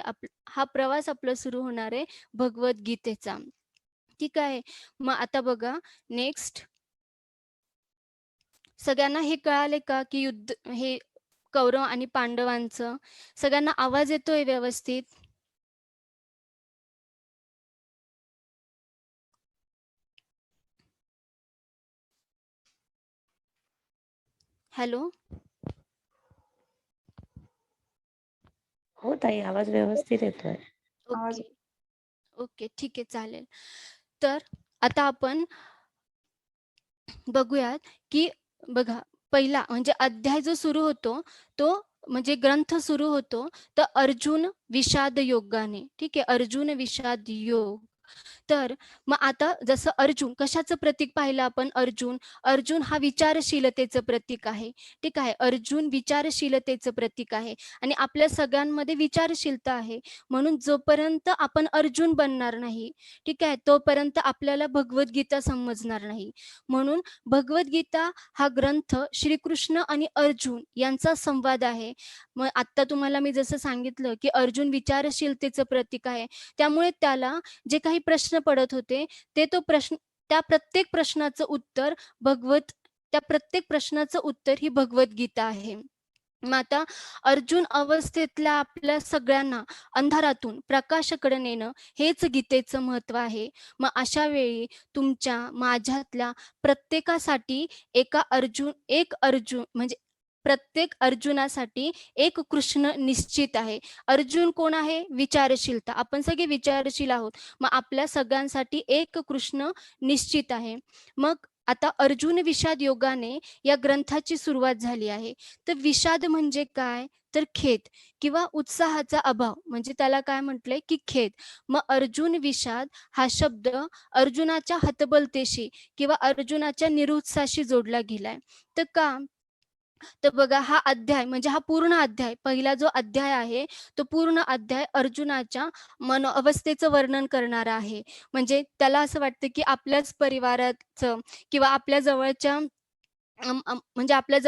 C: हा प्रवास आपला सुरू होणार आहे भगवद्गीतेचा. ठीक आहे. मग आता बघा नेक्स्ट, सगळ्यांना हे कळाले का की युद्ध हे कौरव आणि पांडवांचं? सगळ्यांना आवाज येतोय व्यवस्थित? हॅलो.
A: हो ताई, आवाज व्यवस्थित येतोय.
B: आवाज
C: ओके. ओके, ठीक आहे, चालेल. तर आता आपण बघूयात की बघा, पहिला म्हणजे अध्याय जो सुरू होतो तो म्हणजे ग्रंथ सुरू होतो तर अर्जुन विषाद योगाने. ठीक आहे. अर्जुन विषाद योग. तर मग आता जसं अर्जुन कशाचं प्रतीक पाहिलं आपण, अर्जुन अर्जुन हा विचारशीलतेचं प्रतीक आहे. ठीक आहे, अर्जुन विचारशीलतेचं प्रतीक आहे आणि आपल्या सगळ्यांमध्ये विचारशीलता आहे. म्हणून जोपर्यंत आपण अर्जुन बनणार नाही, ठीक आहे, तोपर्यंत आपल्याला भगवद्गीता समजणार नाही. म्हणून भगवद्गीता हा ग्रंथ श्रीकृष्ण आणि अर्जुन यांचा संवाद आहे. मग आत्ता तुम्हाला मी जसं सांगितलं की अर्जुन विचारशीलतेचं प्रतीक आहे, त्यामुळे त्याला जे काही प्रश्न पडत होते ते तो प्रश्न, त्या प्रत्येक प्रश्नाचं उत्तर त्या प्रत्येक प्रश्नाचं उत्तर ही भगवद्गीता आहे. मग आता अर्जुन अवस्थेतल्या आपल्या सगळ्यांना अंधारातून प्रकाशाकडे नेणं हेच गीतेचं महत्व आहे. मग अशा वेळी तुमच्या माझ्यातल्या प्रत्येकासाठी एक अर्जुन म्हणजे प्रत्येक अर्जुनासाठी एक कृष्ण निश्चित आहे. अर्जुन कोण आहे? विचारशीलता. आपण सगळे विचारशील आहोत. मग आपल्या सगळ्यांसाठी एक कृष्ण निश्चित आहे. मग आता अर्जुन विषाद योगाने या ग्रंथाची सुरुवात झाली आहे. तर विषाद म्हणजे काय? तर खेद किंवा उत्साहाचा अभाव, म्हणजे त्याला काय म्हटलंय की खेद. मग अर्जुन विषाद हा शब्द अर्जुनाच्या हतबलतेशी किंवा अर्जुनाच्या निरुत्साहाशी जोडला गेलाय. तर का? तर बघा, हा अध्याय म्हणजे हा पूर्ण अध्याय, पहिला जो अध्याय आहे तो पूर्ण अध्याय अर्जुनाच्या अवस्थेचं वर्णन करणारा आहे. म्हणजे त्याला असं वाटतं की आपल्याच परिवाराचं किंवा आपल्या जवळच्या म्हणजे आपल्या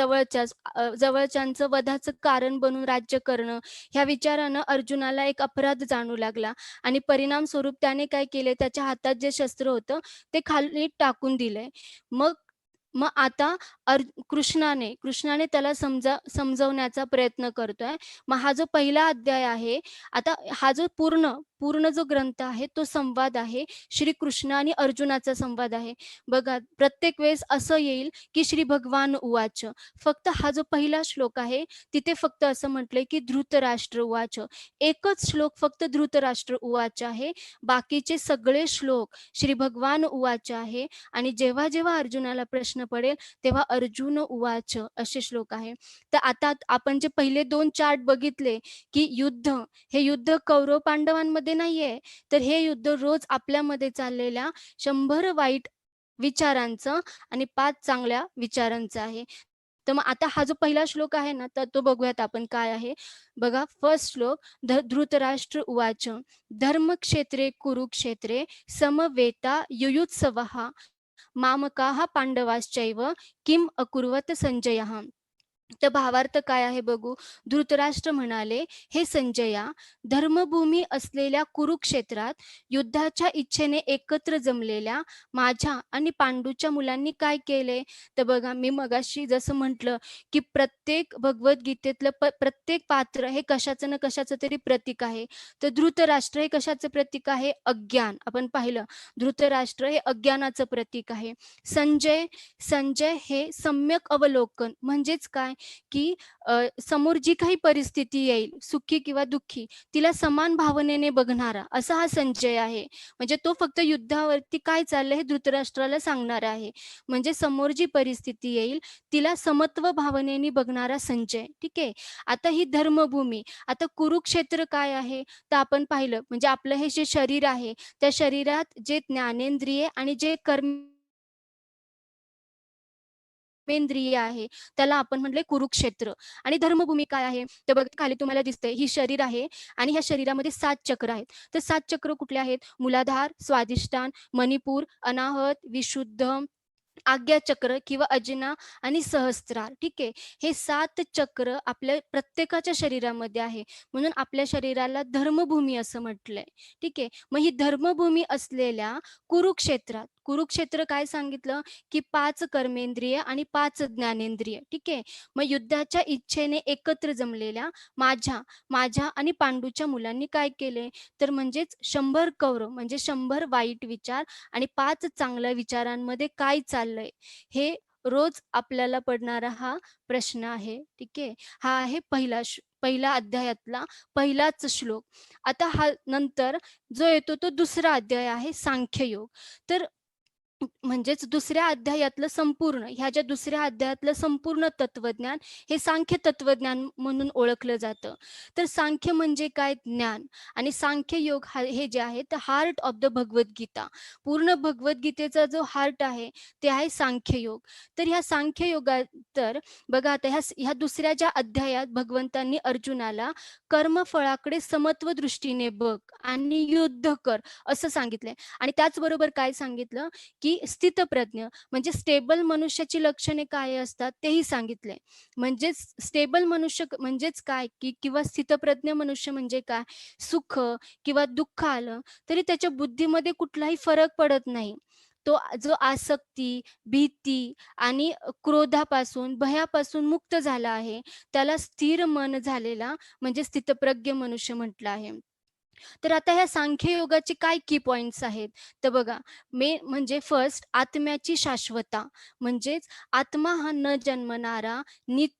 C: जवळच्यांचं वधाचं कारण बनून राज्य करणं, ह्या विचारानं अर्जुनाला एक अपराध जाणू लागला आणि परिणाम स्वरूप त्याने काय केले, त्याच्या हातात जे शस्त्र होतं ते खाली टाकून दिलंय. मग मग आता कृष्णाने त्याला समजवण्याचा प्रयत्न करतोय. मग हा जो पहिला अध्याय आहे, आता हा जो पूर्ण जो ग्रंथ आहे तो संवाद आहे, श्रीकृष्ण आणि अर्जुनाचा संवाद आहे. बघा, प्रत्येक वेळेस असं येईल की श्री भगवान उवाच. फक्त हा जो पहिला श्लोक आहे तिथे फक्त असं म्हटलंय की धृतराष्ट्र उवाच. एकच श्लोक फक्त धृतराष्ट्र उवाच आहे. बाकीचे सगळे श्लोक श्री भगवान उवाच आहे. आणि जेव्हा जेव्हा अर्जुनाला प्रश्न पडेल तेव्हा अर्जुन उवाच असे श्लोक आहे. तर आता आपण जे पहिले 2 चार्ट बघितले की हे युद्ध कौरव पांडवांमध्ये नाहीये, तर हे युद्ध रोज आपल्यामध्ये चाललेल्या 100 वाईट विचारांचं आणि 5 चांगल्या विचारांचं आहे. तर मग आता हा जो पहिला श्लोक आहे ना, तर तो बघूयात आपण काय आहे. बघा, फर्स्ट श्लोक, धृतराष्ट्र उवाच धर्मक्षेत्रे कुरुक्षेत्रे समवेता युयुत्सवः मामकाः पांडवाश्चैव किम अकुर्वत संजयः. तर भावार्थ काय आहे बघू. धृतराष्ट्र म्हणाले, हे संजया, धर्मभूमी असलेल्या कुरुक्षेत्रात युद्धाच्या इच्छेने एकत्र जमलेल्या माझ्या आणि पांडूच्या मुलांनी काय केले. तर बघा, मी मगाशी जसं म्हटलं की प्रत्येक भगवद्गीतेतलं प्रत्येक पात्र हे कशाचं ना कशाचं तरी प्रतीक आहे. तर धृतराष्ट्र हे कशाचं प्रतीक आहे? अज्ञान. आपण पाहिलं, धृतराष्ट्र हे अज्ञानाचं प्रतीक आहे. संजय हे सम्यक अवलोकन म्हणजेच काय की समोर जी काही परिस्थिती येईल, सुखी किंवा दुःखी, तिला समान भावनेने बघणारा असा हा संजय आहे. म्हणजे तो फक्त युद्धावरती काय चाललंय हे धृतराष्ट्राला सांगणार आहे. म्हणजे समोर जी परिस्थिती येईल तिला समत्व भावनेने बघणारा संजय. ठीक आहे. आता ही धर्मभूमी, आता कुरुक्षेत्र काय आहे तर आपण पाहिलं, म्हणजे आपलं हे जे शरीर आहे त्या शरीरात जे ज्ञानेंद्रिय आणि जे कर्मेंद्रिय आहे त्याला आपण म्हटले कुरुक्षेत्र. आणि धर्मभूमी काय आहे तर बघा, खाली तुम्हाला दिसतंय ही शरीर आहे आणि ह्या शरीरामध्ये 7 चक्र आहेत. तर 7 चक्र कुठले आहेत? मूलाधार, स्वादिष्ठान, मणिपूर, अनाहत, विशुद्ध, आज्ञाचक्र किंवा अजिना आणि सहस्त्रार. ठीक आहे. हे 7 चक्र आपल्या प्रत्येकाच्या शरीरामध्ये आहे. म्हणून आपल्या शरीराला धर्मभूमी असं म्हटलंय. ठीक आहे. मग ही धर्मभूमी असलेल्या कुरुक्षेत्र काय सांगितलं की 5 कर्मेंद्रिय आणि 5 ज्ञानेंद्रिय. ठीक आहे. मग युद्धाच्या इच्छेने एकत्र जमलेल्या माझ्या आणि पांडूच्या मुलांनी काय केले तर म्हणजेच 100 कौरव म्हणजे 100 वाईट विचार आणि 5 चांगल्या विचारांमध्ये काय चाललंय हे रोज आपल्याला पडणारा हा प्रश्न आहे. ठीक आहे. हा आहे पहिला अध्यायातला पहिलाच श्लोक. आता हा नंतर जो येतो तो दुसरा अध्याय आहे सांख्ययोग. तर म्हणजेच दुसऱ्या अध्यायातलं संपूर्ण, ह्या ज्या दुसऱ्या अध्यायातलं संपूर्ण तत्वज्ञान हे सांख्य तत्वज्ञान म्हणून ओळखलं जातं. तर सांख्य म्हणजे काय? ज्ञान. आणि सांख्य योग हे जे आहे ते हार्ट ऑफ द भगवद्गीता, पूर्ण भगवद्गीतेचा जो हार्ट आहे ते आहे सांख्य योग. तर ह्या सांख्य योगात तर बघा आता ह्या दुसऱ्या ज्या अध्यायात भगवंतांनी अर्जुनाला कर्मफळाकडे समत्व दृष्टीने बघ आणि युद्ध कर असं सांगितलंय. आणि त्याचबरोबर काय सांगितलं की स्थितप्रज्ञ म्हणजे स्टेबल मनुष्याची लक्षणे काय असतात तेही सांगितले. म्हणजेच स्टेबल मनुष्य म्हणजेच काय की किंवा स्थितप्रज्ञ मनुष्य म्हणजे काय, सुख किंवा दुःख आलं तरी त्याच्या बुद्धीमध्ये कुठलाही फरक पडत नाही. तो जो आसक्ती, भीती आणि क्रोधापासून, भयापासून मुक्त झाला आहे त्याला स्थिर मन झालेला म्हणजे स्थितप्रज्ञ मनुष्य म्हटलं आहे. तर आता ह्या सांख्य योगाचे काय की पॉइंट्स आहेत तर बघा, म्हणजे फर्स्ट आत्म्याची शाश्वता, म्हणजेच आत्मा हा न जन्मणारा नित्य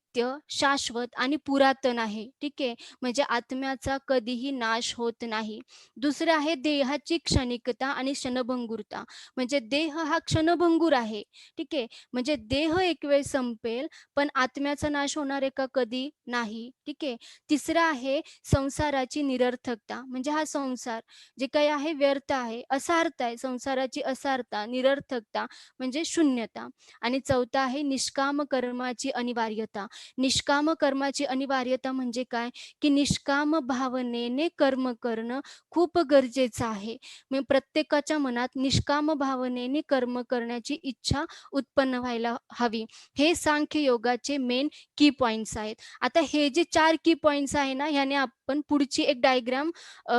C: शाश्वत आणि पुरातन आहे. ठीक आहे, म्हणजे आत्म्याचा कधीही नाश होत नाही. दुसरं आहे देहाची क्षणिकता आणि क्षणभंगुरता, म्हणजे देह हा क्षणभंगूर आहे. ठीक आहे, म्हणजे देह एक वेळ संपेल पण आत्म्याचा नाश होणार आहे का? कधी नाही. ठीक आहे. तिसरं आहे संसाराची निरर्थकता, म्हणजे हा संसार जे काही आहे व्यर्थ आहे, असार्थ आहे. संसाराची असारता, निरर्थकता म्हणजे शून्यता. आणि चौथा आहे निष्काम कर्माची अनिवार्यता. निष्काम कर्माची अनिवार्यता म्हणजे काय की निष्काम भावनेने कर्म करणं खूप गरजेचं आहे. म्हणजे प्रत्येकाच्या मनात निष्काम भावनेने कर्म करण्याची इच्छा उत्पन्न व्हायला हवी. हे सांख्य योगाचे मेन की पॉइंट्स आहेत. आता हे जे 4 की पॉइंट्स आहे ना, ह्याने आपण पुढची एक डायग्राम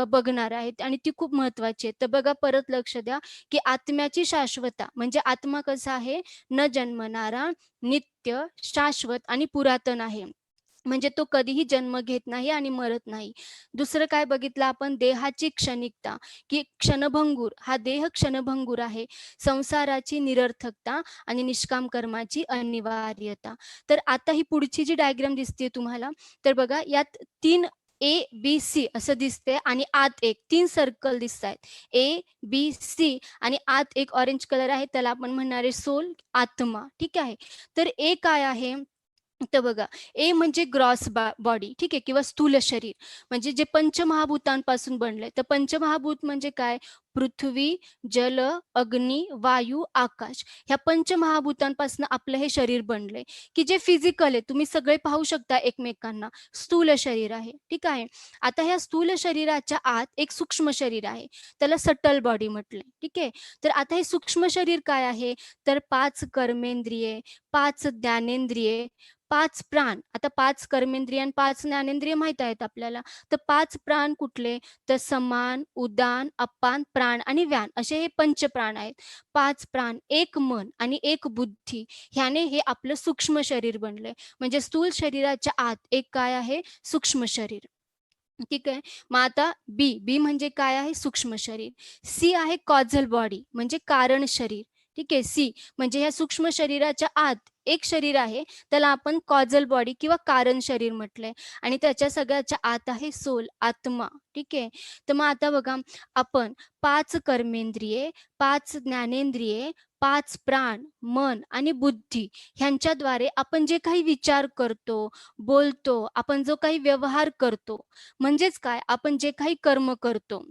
C: बघणार आहेत आणि ती खूप महत्त्वाची आहे. तर बघा परत लक्ष द्या की आत्म्याची शाश्वता म्हणजे आत्मा कसा आहे? न जन्मणारा, नित्य, शाश्वत आणि पुरातन आहे. म्हणजे तो कधीही जन्म घेत नाही आणि मरत नाही. दुसरं काय बघितलं आपण? देहाची क्षणिकता, की क्षणभंगूर, हा देह क्षणभंगूर आहे. संसाराची निरर्थकता आणि निष्काम कर्माची अनिवार्यता. तर आता ही पुढची जी डायग्राम दिसते तुम्हाला, तर बघा यात 3 A, B, C असं दिसते आणि आत एक 3 सर्कल दिसत आहेत. A, B, C आणि आत एक ऑरेंज कलर आहे, त्याला आपण म्हणणार आहे सोल, आत्मा. ठीक आहे. तर ए काय आहे? तर बघा, ए म्हणजे ग्रॉस बॉडी, ठीक आहे, किंवा स्थूल शरीर, म्हणजे जे पंचमहाभूतांपासून बनलंय. तर पंचमहाभूत म्हणजे काय? पृथ्वी, जल, अग्नी, वायू, आकाश, ह्या पंचमहाभूतांपासून आपलं हे शरीर बनलंय, की जे फिजिकल आहे. तुम्ही सगळे पाहू शकता एकमेकांना. स्थूल शरीर आहे. ठीक आहे. आता ह्या स्थूल शरीराच्या आत एक सूक्ष्म शरीर आहे, त्याला सटल बॉडी म्हटलंय. ठीक आहे. तर आता हे सूक्ष्म शरीर काय आहे? तर 5 कर्मेंद्रिये, 5 ज्ञानेंद्रिये, 5 प्राण. आता 5 कर्मेंद्रिय आणि 5 ज्ञानेंद्रिय माहित आहेत आपल्याला. तर 5 प्राण कुठले? तर समान, उदान, अपान, प्राण आणि व्यान असे हे पंचप्राण आहेत. 5 प्राण, एक मन आणि एक बुद्धी, ह्याने हे आपलं सूक्ष्म शरीर बनलंय. म्हणजे स्थूल शरीराच्या आत एक काय आहे? सूक्ष्म शरीर. ठीक आहे. मग आता बी म्हणजे काय आहे? सूक्ष्म शरीर. सी आहे कॉझल बॉडी म्हणजे कारण शरीर. ठीक आहे. सी म्हणजे ह्या सूक्ष्म शरीराच्या आत एक शरीर आहे, त्याला आपण कॉझल बॉडी किंवा कारण शरीर म्हटलंय. आणि त्याच्या सगळ्याच्या आत आहे सोल, आत्मा. ठीक आहे. तर मग आता बघा, आपण 5 कर्मेंद्रिये, 5 ज्ञानेंद्रिये, 5 प्राण, मन आणि बुद्धी ह्यांच्याद्वारे आपण जे काही विचार करतो, बोलतो, आपण जो काही व्यवहार करतो, म्हणजेच काय, आपण जे काही कर्म करतो,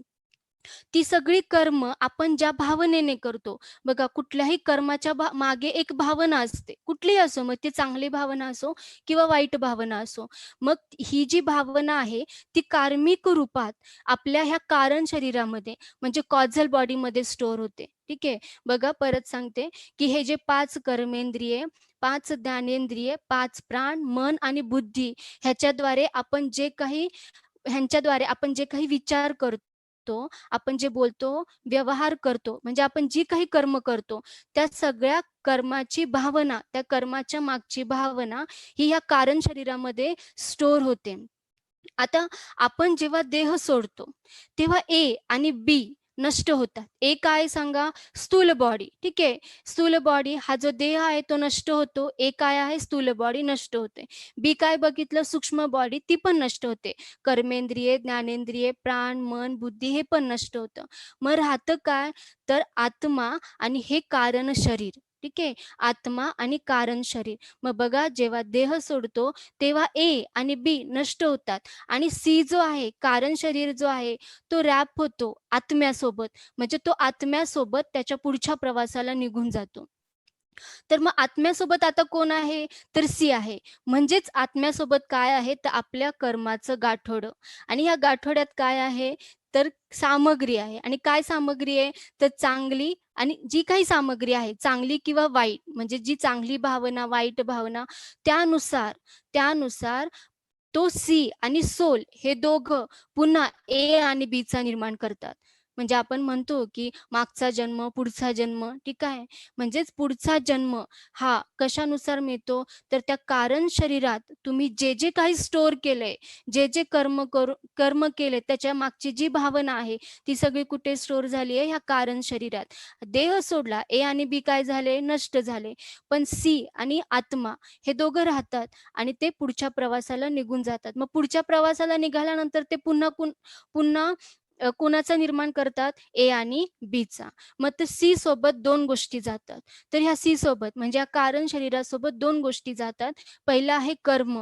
C: ती सगळी कर्म आपण ज्या भावनेने करतो. बघा, कुठल्याही कर्माच्या मागे एक भावना असते, कुठलीही असो, मग ती चांगली भावना असो किंवा वाईट भावना असो. मग ही जी भावना आहे ती कार्मिक रूपात आपल्या ह्या कारण शरीरामध्ये म्हणजे कॉझल बॉडीमध्ये स्टोअर होते. ठीक आहे. बघा परत सांगते की हे जे 5 कर्मेंद्रिये, 5 ज्ञानेंद्रिये, 5 प्राण, मन आणि बुद्धी ह्यांच्याद्वारे आपण जे काही विचार करतो, आपण जे बोलतो, व्यवहार करतो, म्हणजे आपण जी काही कर्म करतो, त्या सगळ्या कर्माची भावना, त्या कर्माच्या मागची भावना ही या कारण शरीरामध्ये स्टोअर होते. आता आपण जेव्हा देह सोडतो तेव्हा ए आणि बी नष्ट होतात. ए काय सांगा, स्थूल बॉडी. ठीक आहे, स्थूल बॉडी हा जो देह आहे तो नष्ट होतो. ए काय आहे, स्थूल बॉडी नष्ट होते. बी काय बघितलं, सूक्ष्म बॉडी, ती पण नष्ट होते. कर्मेंद्रिये, ज्ञानेंद्रिये, प्राण, मन, बुद्धी हे पण नष्ट होतं. मग राहतं काय, तर आत्मा आणि हे कारण शरीर. ठीक आहे, आत्मा आणि कारण शरीर. मग बघा, जेव्हा देह सोडतो तेव्हा ए आणि बी नष्ट होतात आणि सी जो आहे, कारण शरीर जो आहे, तो रॅप होतो आत्म्यासोबत. म्हणजे तो आत्म्यासोबत त्याच्या पुढच्या प्रवासाला निघून जातो. तर मग आत्म्यासोबत आता कोण आहे, तर सी आहे. म्हणजेच आत्म्यासोबत काय आहे, तर आपल्या कर्माचं गाठोडं. आणि या गाठोड्यात काय आहे, तर सामग्री आहे. आणि काय सामग्री आहे, तर चांगली आणि जी काही सामग्री आहे, चांगली किंवा वाईट, म्हणजे जी चांगली भावना, वाईट भावना, त्यानुसार त्यानुसार तो सी आणि सोल हे दोघं पुन्हा ए आणि बीचा निर्माण करतात. म्हणजे आपण म्हणतो की मागचा जन्म, पुढचा जन्म. ठीक आहे, म्हणजेच पुढचा जन्म हा कशानुसार मिळतो, तर त्या कारण शरीरात तुम्ही जे जे काही स्टोअर केलंय, जे जे कर्म केले, त्याच्या मागची जी भावना आहे ती सगळी कुठे स्टोअर झाली आहे, ह्या कारण शरीरात. देह सोडला, ए आणि बी काय झाले, नष्ट झाले. पण सी आणि आत्मा हे दोघं राहतात आणि ते पुढच्या प्रवासाला निघून जातात. मग पुढच्या प्रवासाला निघाल्यानंतर ते पुन्हा कोणाचा निर्माण करतात, ए आणि बीचा. मग ते सी सोबत दोन गोष्टी जातात. तर ह्या सी सोबत म्हणजे या कारण शरीरासोबत दोन गोष्टी जातात. पहिला आहे कर्म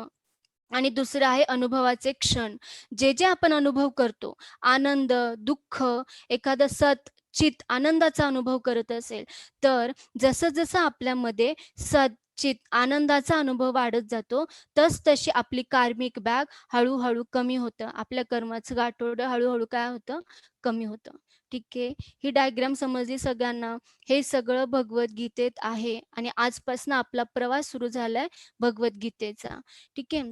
C: आणि दुसरं आहे अनुभवाचे क्षण. जे जे आपण अनुभव करतो, आनंद, दुःख, एखादा सत चित आनंदाचा अनुभव करत असेल, तर जसं जसं आपल्यामध्ये सत चित आनंदाचा अनुभव वाढत जातो, तशी आपली कार्मिक बॅग हळूहळू कमी होतं. आपल्या कर्माचं गाठोडं हळूहळू काय होतं, कमी होतं. ठीक आहे, ही डायग्राम समजली सगळ्यांना. हे सगळं भगवद्गीतेत आहे आणि आजपासून आपला प्रवास सुरू झालाय भगवद्गीतेचा. ठीक आहे,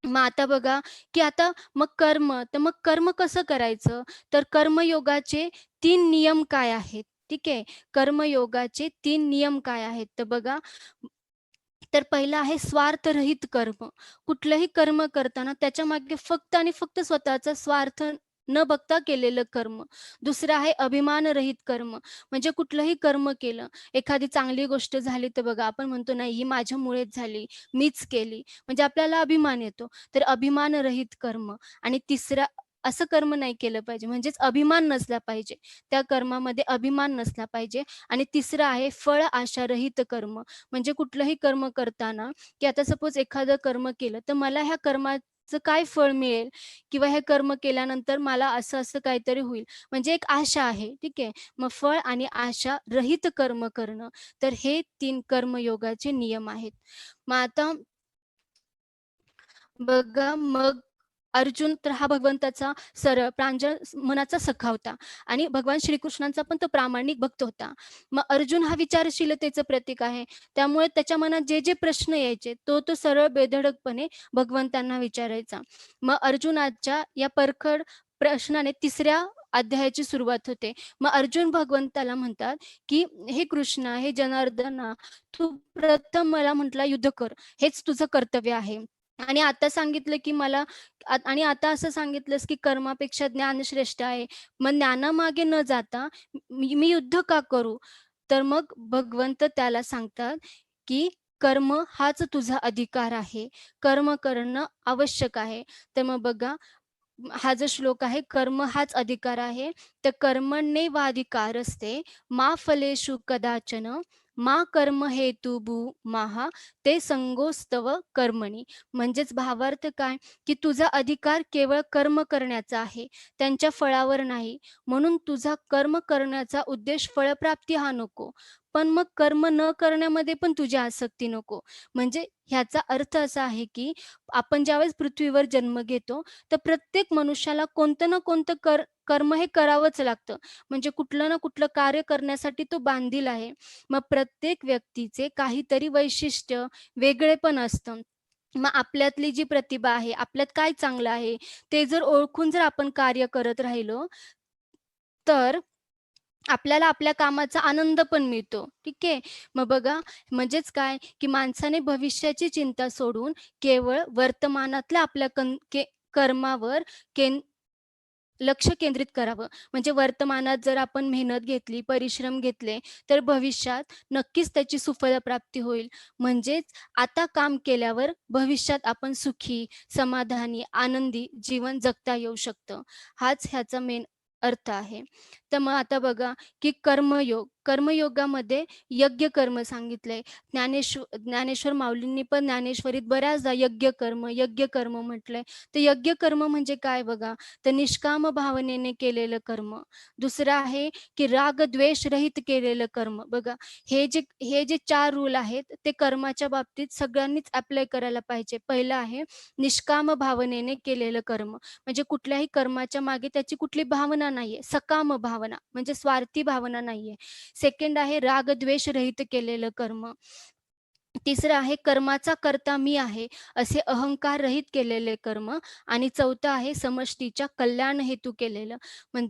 C: मग आता बघा, की आता मग कर्म, तर मग कर्म कसं करायचं, तर कर्मयोगाचे 3 नियम काय आहेत. ठीक आहे, कर्मयोगाचे 3 नियम काय आहेत, तर बघा, तर पहिला आहे स्वार्थरहित कर्म. कुठलंही कर्म करताना त्याच्या मागे फक्त आणि फक्त स्वतःचा स्वार्थ न बघता केलेलं कर्म. दुसरं आहे अभिमानरहित कर्म. म्हणजे कुठलंही कर्म केलं, एखादी चांगली गोष्ट झाली तर बघा आपण म्हणतो नाही ही माझ्यामुळेच झाली, मीच केली, म्हणजे आपल्याला अभिमान येतो. तर अभिमानरहित कर्म. आणि तिसरा, असं कर्म नाही केलं पाहिजे, म्हणजेच अभिमान नसला पाहिजे, त्या कर्मामध्ये अभिमान नसला पाहिजे. आणि तिसरं आहे फळ आशारहित कर्म. म्हणजे कुठलंही कर्म करताना, की आता सपोज एखादं कर्म केलं तर मला ह्या कर्माचं काय फळ मिळेल, किंवा हे कर्म केल्यानंतर मला असं असं काहीतरी होईल, म्हणजे एक आशा आहे. ठीक आहे, मग फळ आणि आशा रहित कर्म करणं. तर हे 3 कर्मयोगाचे नियम आहेत. मग आता बघा, मग अर्जुन तर हा भगवंताचा सरळ प्रांजळ मनाचा सखा होता आणि भगवान श्रीकृष्णांचा पण तो प्रामाणिक भक्त होता. मग अर्जुन हा विचारशीलतेचं प्रतीक आहे. त्यामुळे त्याच्या मनात जे जे प्रश्न यायचे तो सरळ बेधडकपणे भगवंतांना विचारायचा. मग अर्जुनाच्या या परखड प्रश्नाने 3ऱ्या अध्यायाची सुरुवात होते. मग अर्जुन भगवंताला म्हणतात, की हे कृष्णा, हे जनार्दना, तू प्रथम मला म्हटला युद्ध कर, हेच तुझं कर्तव्य आहे. आणि आता सांगितलं की मला आणि आता असं सांगितलंस की कर्मापेक्षा ज्ञान श्रेष्ठ आहे. मग ज्ञानामागे न जाता मी युद्ध का करू? तर मग भगवंत त्याला सांगतात की कर्म हाच तुझा अधिकार आहे. कर्म करणं आवश्यक आहे. तर मग बघा, हा जो श्लोक आहे, कर्म हाच अधिकार आहे. तर कर्मण्येवाधिकारस्ते मा फलेषु कदाचन मा कर्म हेतु भू माहा ते संगोस्तव कर्मणी. म्हणजेच भावार्थ काय, की तुझा अधिकार केवळ कर्म करण्याचा आहे, त्यांच्या फळावर नाही. म्हणून तुझा कर्म करण्याचा उद्देश फळप्राप्ती हा नको, पण मग कर्म न करण्यामध्ये पण तुझी आसक्ती नको. म्हणजे ह्याचा अर्थ असा आहे की आपण ज्यावेळेस पृथ्वीवर जन्म घेतो, तर प्रत्येक मनुष्याला कोणतं ना कोणतं कर्म हे करावंच लागतं. म्हणजे कुठलं ना कुठलं कार्य करण्यासाठी तो बांधील आहे. मग प्रत्येक व्यक्तीचे काहीतरी वैशिष्ट्य वेगळेपण असतं. मग आपल्यातली जी प्रतिभा आहे, आपल्यात काय चांगलं आहे, ते जर ओळखून जर आपण कार्य करत राहिलो, तर आपल्याला आपल्या कामाचा आनंद पण मिळतो. ठीक आहे, मग बघा, म्हणजेच काय, की माणसाने भविष्याची चिंता सोडून केवळ वर्तमानातल्या आपल्या कर्मावर लक्ष केंद्रित करावं. म्हणजे वर्तमानात जर आपण मेहनत घेतली, परिश्रम घेतले, तर भविष्यात नक्कीच त्याची सुफलप्राप्ती होईल. म्हणजेच आता काम केल्यावर भविष्यात आपण सुखी, समाधानी, आनंदी जीवन जगता येऊ शकतं. हाच ह्याचा मेन अर्थ आहे. तर मग आता बघा, की कर्मयोग. कर्मयोगामध्ये यज्ञ कर्म सांगितलंय. ज्ञानेश्वर माऊलींनी पण ज्ञानेश्वरीत बऱ्याचदा यज्ञ कर्म म्हटलंय. तर यज्ञ कर्म म्हणजे काय बघा, तर निष्काम भावनेने केलेलं कर्म. दुसरं आहे, की राग द्वेष रहित केलेलं कर्म. बघा, हे जे 4 रूल आहेत, ते कर्माच्या बाबतीत सगळ्यांनीच अप्लाय करायला पाहिजे. पहिलं आहे निष्काम भावनेने केलेलं कर्म. म्हणजे कुठल्याही कर्माच्या मागे त्याची कुठली भावना नाहीये. सकाम भावना म्हणजे स्वार्थी भावना नाहीये. सेकंड आहे राग द्वेष रहित केलेलं कर्म. तिसरं आहे कर्माचा कर्ता मी आहे असे अहंकार रहित केलेले कर्म. आणि चौथं आहे समष्टीच्या कल्याण हेतू केलेलं म्हण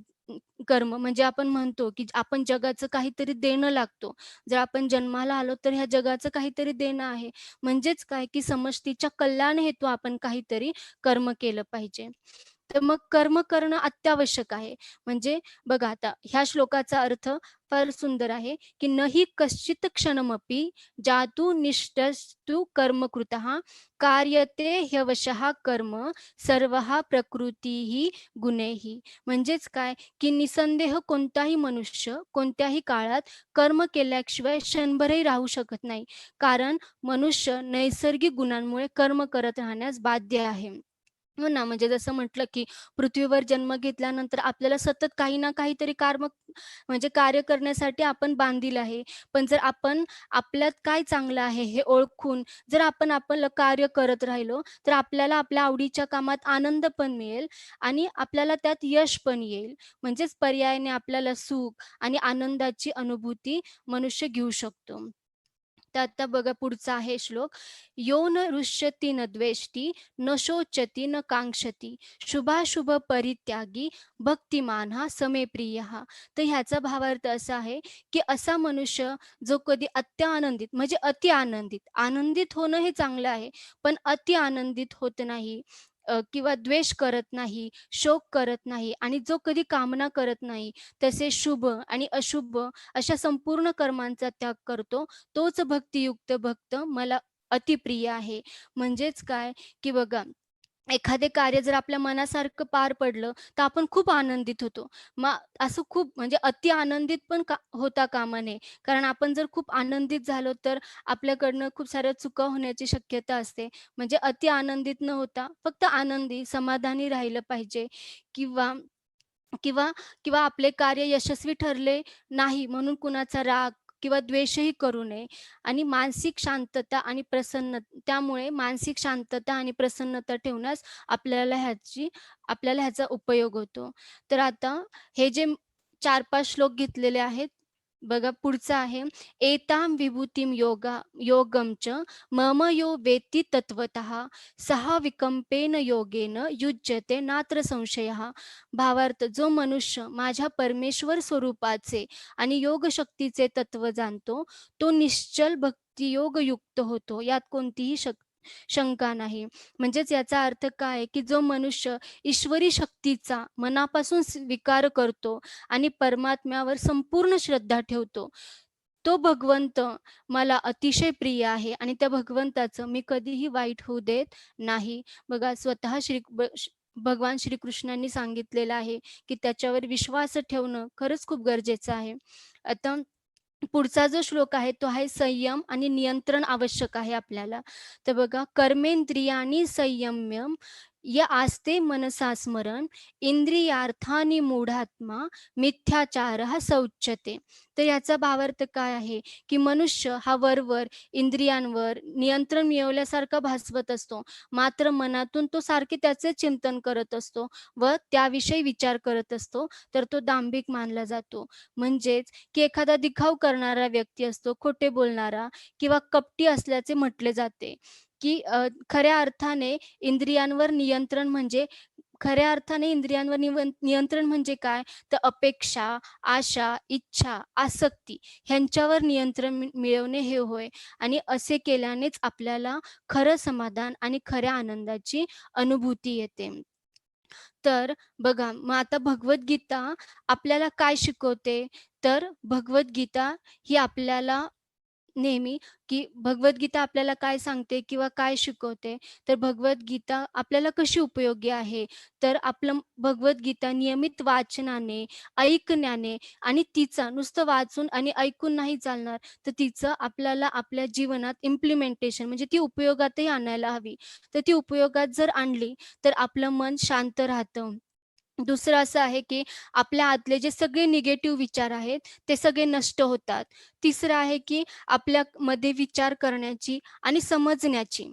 C: कर्म. म्हणजे आपण म्हणतो की आपण जगाचं काहीतरी देणं लागतो. जर आपण जन्माला आलो तर ह्या जगाचं काहीतरी देणं आहे. म्हणजेच काय, की समष्टीच्या कल्याण हेतू आपण काहीतरी कर्म केलं पाहिजे. तर मग कर्म करणं अत्यावश्यक आहे. म्हणजे बघा, आता ह्या श्लोकाचा अर्थ फार सुंदर आहे, की "नहि कश्चित् क्षणमपि जातु निष्ठस्तु कर्मकृतः कार्यते ह्यवशः कर्म सर्वः प्रकृतीः गुणैः." म्हणजेच काय, की निसंदेह कोणताही मनुष्य कोणत्याही काळात कर्म केल्याशिवाय क्षणभरही राहू शकत नाही. कारण मनुष्य नैसर्गिक गुणांमुळे कर्म करत राहण्यास बाध्य आहे. हो ना, म्हणजे जसं म्हटलं, की पृथ्वीवर जन्म घेतल्यानंतर आपल्याला सतत काही ना काहीतरी म्हणजे कार्य करण्यासाठी आपण बांधील आहे. पण जर आपण आपल्यात काय चांगलं आहे हे ओळखून जर आपण आपलं कार्य करत राहिलो, तर आपल्याला आपल्या आवडीच्या कामात आनंद पण मिळेल आणि आपल्याला त्यात यश पण येईल. म्हणजेच पर्यायाने आपल्याला सुख आणि आनंदाची अनुभूती मनुष्य घेऊ शकतो. तर आता बघा पुढचा आहे श्लोक. "यो न हृष्यति न द्वेष्टि, न शोचति न कांक्षति, शुभाशुभ परित्यागी, भक्तिमान हा समे प्रियः." तर ह्याचा भावार्थ असा आहे, की असा मनुष्य जो कधी अत्यानंदित म्हणजे अति आनंदित, आनंदित होणं हे चांगलं आहे, पण अति आनंदित होत नाही, किंवा द्वेष करत नाही, शोक करत नाही आणि जो कधी कामना करत नाही, तसे शुभ आणि अशुभ अशा संपूर्ण कर्मांचा त्याग करतो, तोच भक्तियुक्त भक्त मला अतिप्रिय आहे. म्हणजेच काय, की बघा, एखादे कार्य जर आपल्या मनासारखं पार पडलं, तर आपण खूप आनंदित होतो. मग असं खूप म्हणजे अति आनंदित पण होता कामा नये. कारण आपण जर खूप आनंदित झालो, तर आपल्याकडनं खूप साऱ्या चुका होण्याची शक्यता असते. म्हणजे अति आनंदित न होता फक्त आनंदी, समाधानी राहिलं पाहिजे. किंवा किंवा किंवा आपले कार्य यशस्वी ठरले नाही म्हणून कुणाचा राग किंवा द्वेषही करू नये. आणि मानसिक शांतता आणि त्यामुळे मानसिक शांतता आणि प्रसन्नता ठेवण्यास आपल्याला ह्याचा उपयोग होतो. तर आता हे जे 4-5 श्लोक घेतलेले आहेत, बघा पुढचा आहे, "एतां विभूतिं योगं च मम यो वेत्ति तत्त्वतः सः विकंपेन योगेन युज्यते नात्र संशयः." भावार्थ, जो मनुष्य माझ्या परमेश्वर स्वरूपाचे आणि योगशक्तीचे तत्व जाणतो, तो निश्चल भक्तियोग युक्त होतो. यात कोणतीही शंका नाही. म्हणजेच याचा अर्थ काय आहे, की जो मनुष्य ईश्वरी शक्तीचा मनापासून स्वीकार करतो आणि परमात्म्यावर संपूर्ण श्रद्धा ठेवतो, तो भगवंत मला अतिशय प्रिय आहे आणि त्या भगवंताचं मी कधीही वाईट होऊ देत नाही. बघा, स्वतः भगवान श्रीकृष्णांनी सांगितलेलं आहे, की त्याच्यावर विश्वास ठेवणं खरंच खूप गरजेचं आहे. आता पुढचा जो श्लोक आहे तो आहे संयम आणि नियंत्रण आवश्यक आहे आपल्याला. तर बघा, कर्मेंद्रियाणि संयम्य य आस्ते मनसा स्मरण इंद्रियार्थानि मूढात्मा मिथ्याचारः स उच्यते. तर याचा भावार्थ काय आहे, की मनुष्य हा वरवर इंद्रियांवर नियंत्रण मिळवल्यासारखा भासवत असतो. मात्र मनातून तो सारखे त्याचे चिंतन करत असतो व त्याविषयी विचार करत असतो, तर तो दांभिक मानला जातो. म्हणजेच, की एखादा दिखाऊ करणारा व्यक्ती असतो, खोटे बोलणारा किंवा कपटी असल्याचे म्हटले जाते, की खऱ्या अर्थाने इंद्रियांवर नियंत्रण म्हणजे काय? तर अपेक्षा, आशा, इच्छा, आसक्ती ह्यांच्यावर नियंत्रण मिळवणे हे होय. आणि असे केल्यानेच आपल्याला खरं समाधान आणि खऱ्या आनंदाची अनुभूती येते. तर बघा, मग आता भगवद्गीता आपल्याला काय शिकवते? तर भगवद्गीता ही आपल्याला नेहमी, की भगवद्गीता आपल्याला काय सांगते किंवा काय शिकवते? तर भगवद्गीता आपल्याला कशी उपयोगी आहे? तर आपलं भगवद्गीता नियमित वाचनाने, ऐकण्याने आणि तिचा नुसतं वाचून आणि ऐकून नाही चालणार, तर तिचं आपल्याला आपल्या जीवनात इम्प्लिमेंटेशन म्हणजे ती उपयोगातही आणायला हवी. तर ती उपयोगात जर आणली, तर आपलं मन शांत राहतं. दुसरं असं आहे, की आपल्या आतले जे सगळे निगेटिव्ह विचार आहेत, ते सगळे नष्ट होतात. तिसरं आहे, की आपल्यामध्ये विचार करण्याची आणि समजण्याची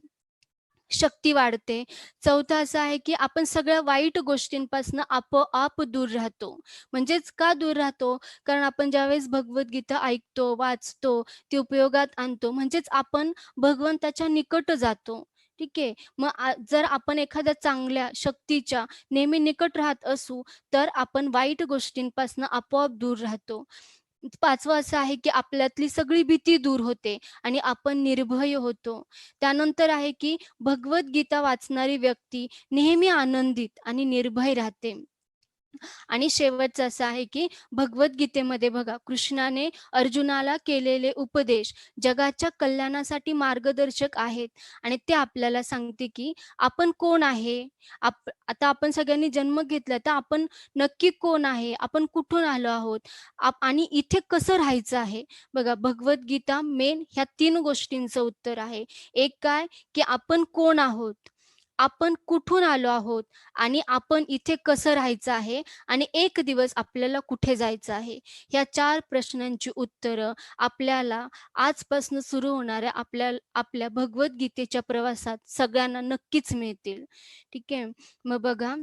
C: शक्ती वाढते. चौथं असं आहे, की आपण सगळ्या वाईट गोष्टींपासून आपोआप दूर राहतो. म्हणजेच का दूर राहतो? कारण आपण ज्यावेळेस भगवद्गीता ऐकतो, वाचतो, ती उपयोगात आणतो, म्हणजेच आपण भगवंताच्या निकट जातो. ठीक आहे. मग जर आपण एखाद्या चांगल्या शक्तीच्या नेहमी निकट राहत असू, तर आपण वाईट गोष्टींपासून आपोआप दूर राहतो. 5वं असं आहे, की आपल्यातली सगळी भीती दूर होते आणि आपण निर्भय होतो. त्यानंतर आहे, की भगवद्गीता वाचणारी व्यक्ती नेहमी आनंदित आणि निर्भय राहते. आणि शेवटचं असं आहे, की भगवद्गीतेमध्ये बघा कृष्णाने अर्जुनाला केलेले उपदेश जगाच्या कल्याणासाठी मार्गदर्शक आहेत आणि ते आपल्याला सांगते, की आपण कोण आहे? आता आपण सगळ्यांनी जन्म घेतला, तर आपण नक्की कोण आहे? आपण कुठून आलो आहोत? आणि इथे कसं राहायचं आहे? बघा भगवद्गीता मेन ह्या 3 गोष्टींचं उत्तर आहे. एक काय, की आपण कोण आहोत? आपण कुठून आलो आहोत? आणि आपण इथे कसं राहायचं आहे? आणि एक दिवस आपल्याला कुठे जायचं आहे? ह्या 4 प्रश्नांची उत्तरं आपल्याला आजपासून सुरू होणाऱ्या आपल्या आपल्या भगवद्गीतेच्या प्रवासात सगळ्यांना नक्कीच मिळतील. ठीक आहे. मग बघा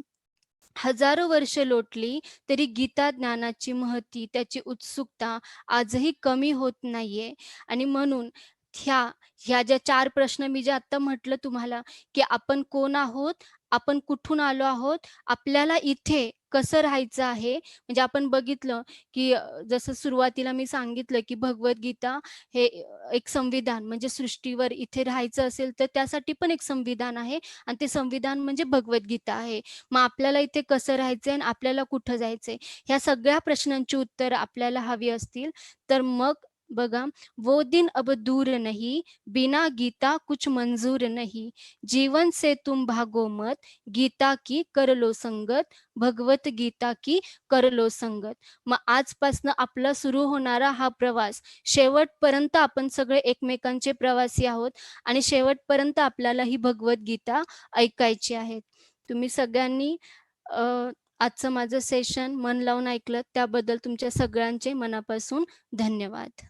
C: हजारो वर्ष लोटली तरी गीता ज्ञानाची महती, त्याची उत्सुकता आजही कमी होत नाहीये आणि म्हणून ह्या ह्या ज्या 4 प्रश्न मी जे आत्ता म्हटलं तुम्हाला, की आपण कोण आहोत? आपण कुठून आलो आहोत? आपल्याला इथे कसं राहायचं आहे? म्हणजे आपण बघितलं, की जसं सुरुवातीला मी सांगितलं, की भगवद्गीता हे एक संविधान म्हणजे सृष्टीवर इथे राहायचं असेल, तर त्यासाठी पण एक संविधान आहे आणि ते संविधान म्हणजे भगवद्गीता आहे. मग आपल्याला इथे कसं राहायचंय आणि आपल्याला कुठं जायचंय? ह्या सगळ्या प्रश्नांची उत्तरं आपल्याला हवी असतील, तर मग बघा, "वो दिन अब दूर नहीं, बिना गीता कुछ मंजूर नहीं. जीवन से तुम भागो मत, गीता की कर लो संगत, भगवत गीता की कर लो संगत." मग आजपासनं आपला सुरू होणारा हा प्रवास शेवटपर्यंत आपण सगळे एकमेकांचे प्रवासी आहोत आणि शेवटपर्यंत आपल्याला ही भगवद्गीता ऐकायची आहे. तुम्ही सगळ्यांनी अ, आजचं माझं सेशन मन लावून ऐकलं त्याबद्दल तुमच्या सगळ्यांचे मनापासून धन्यवाद.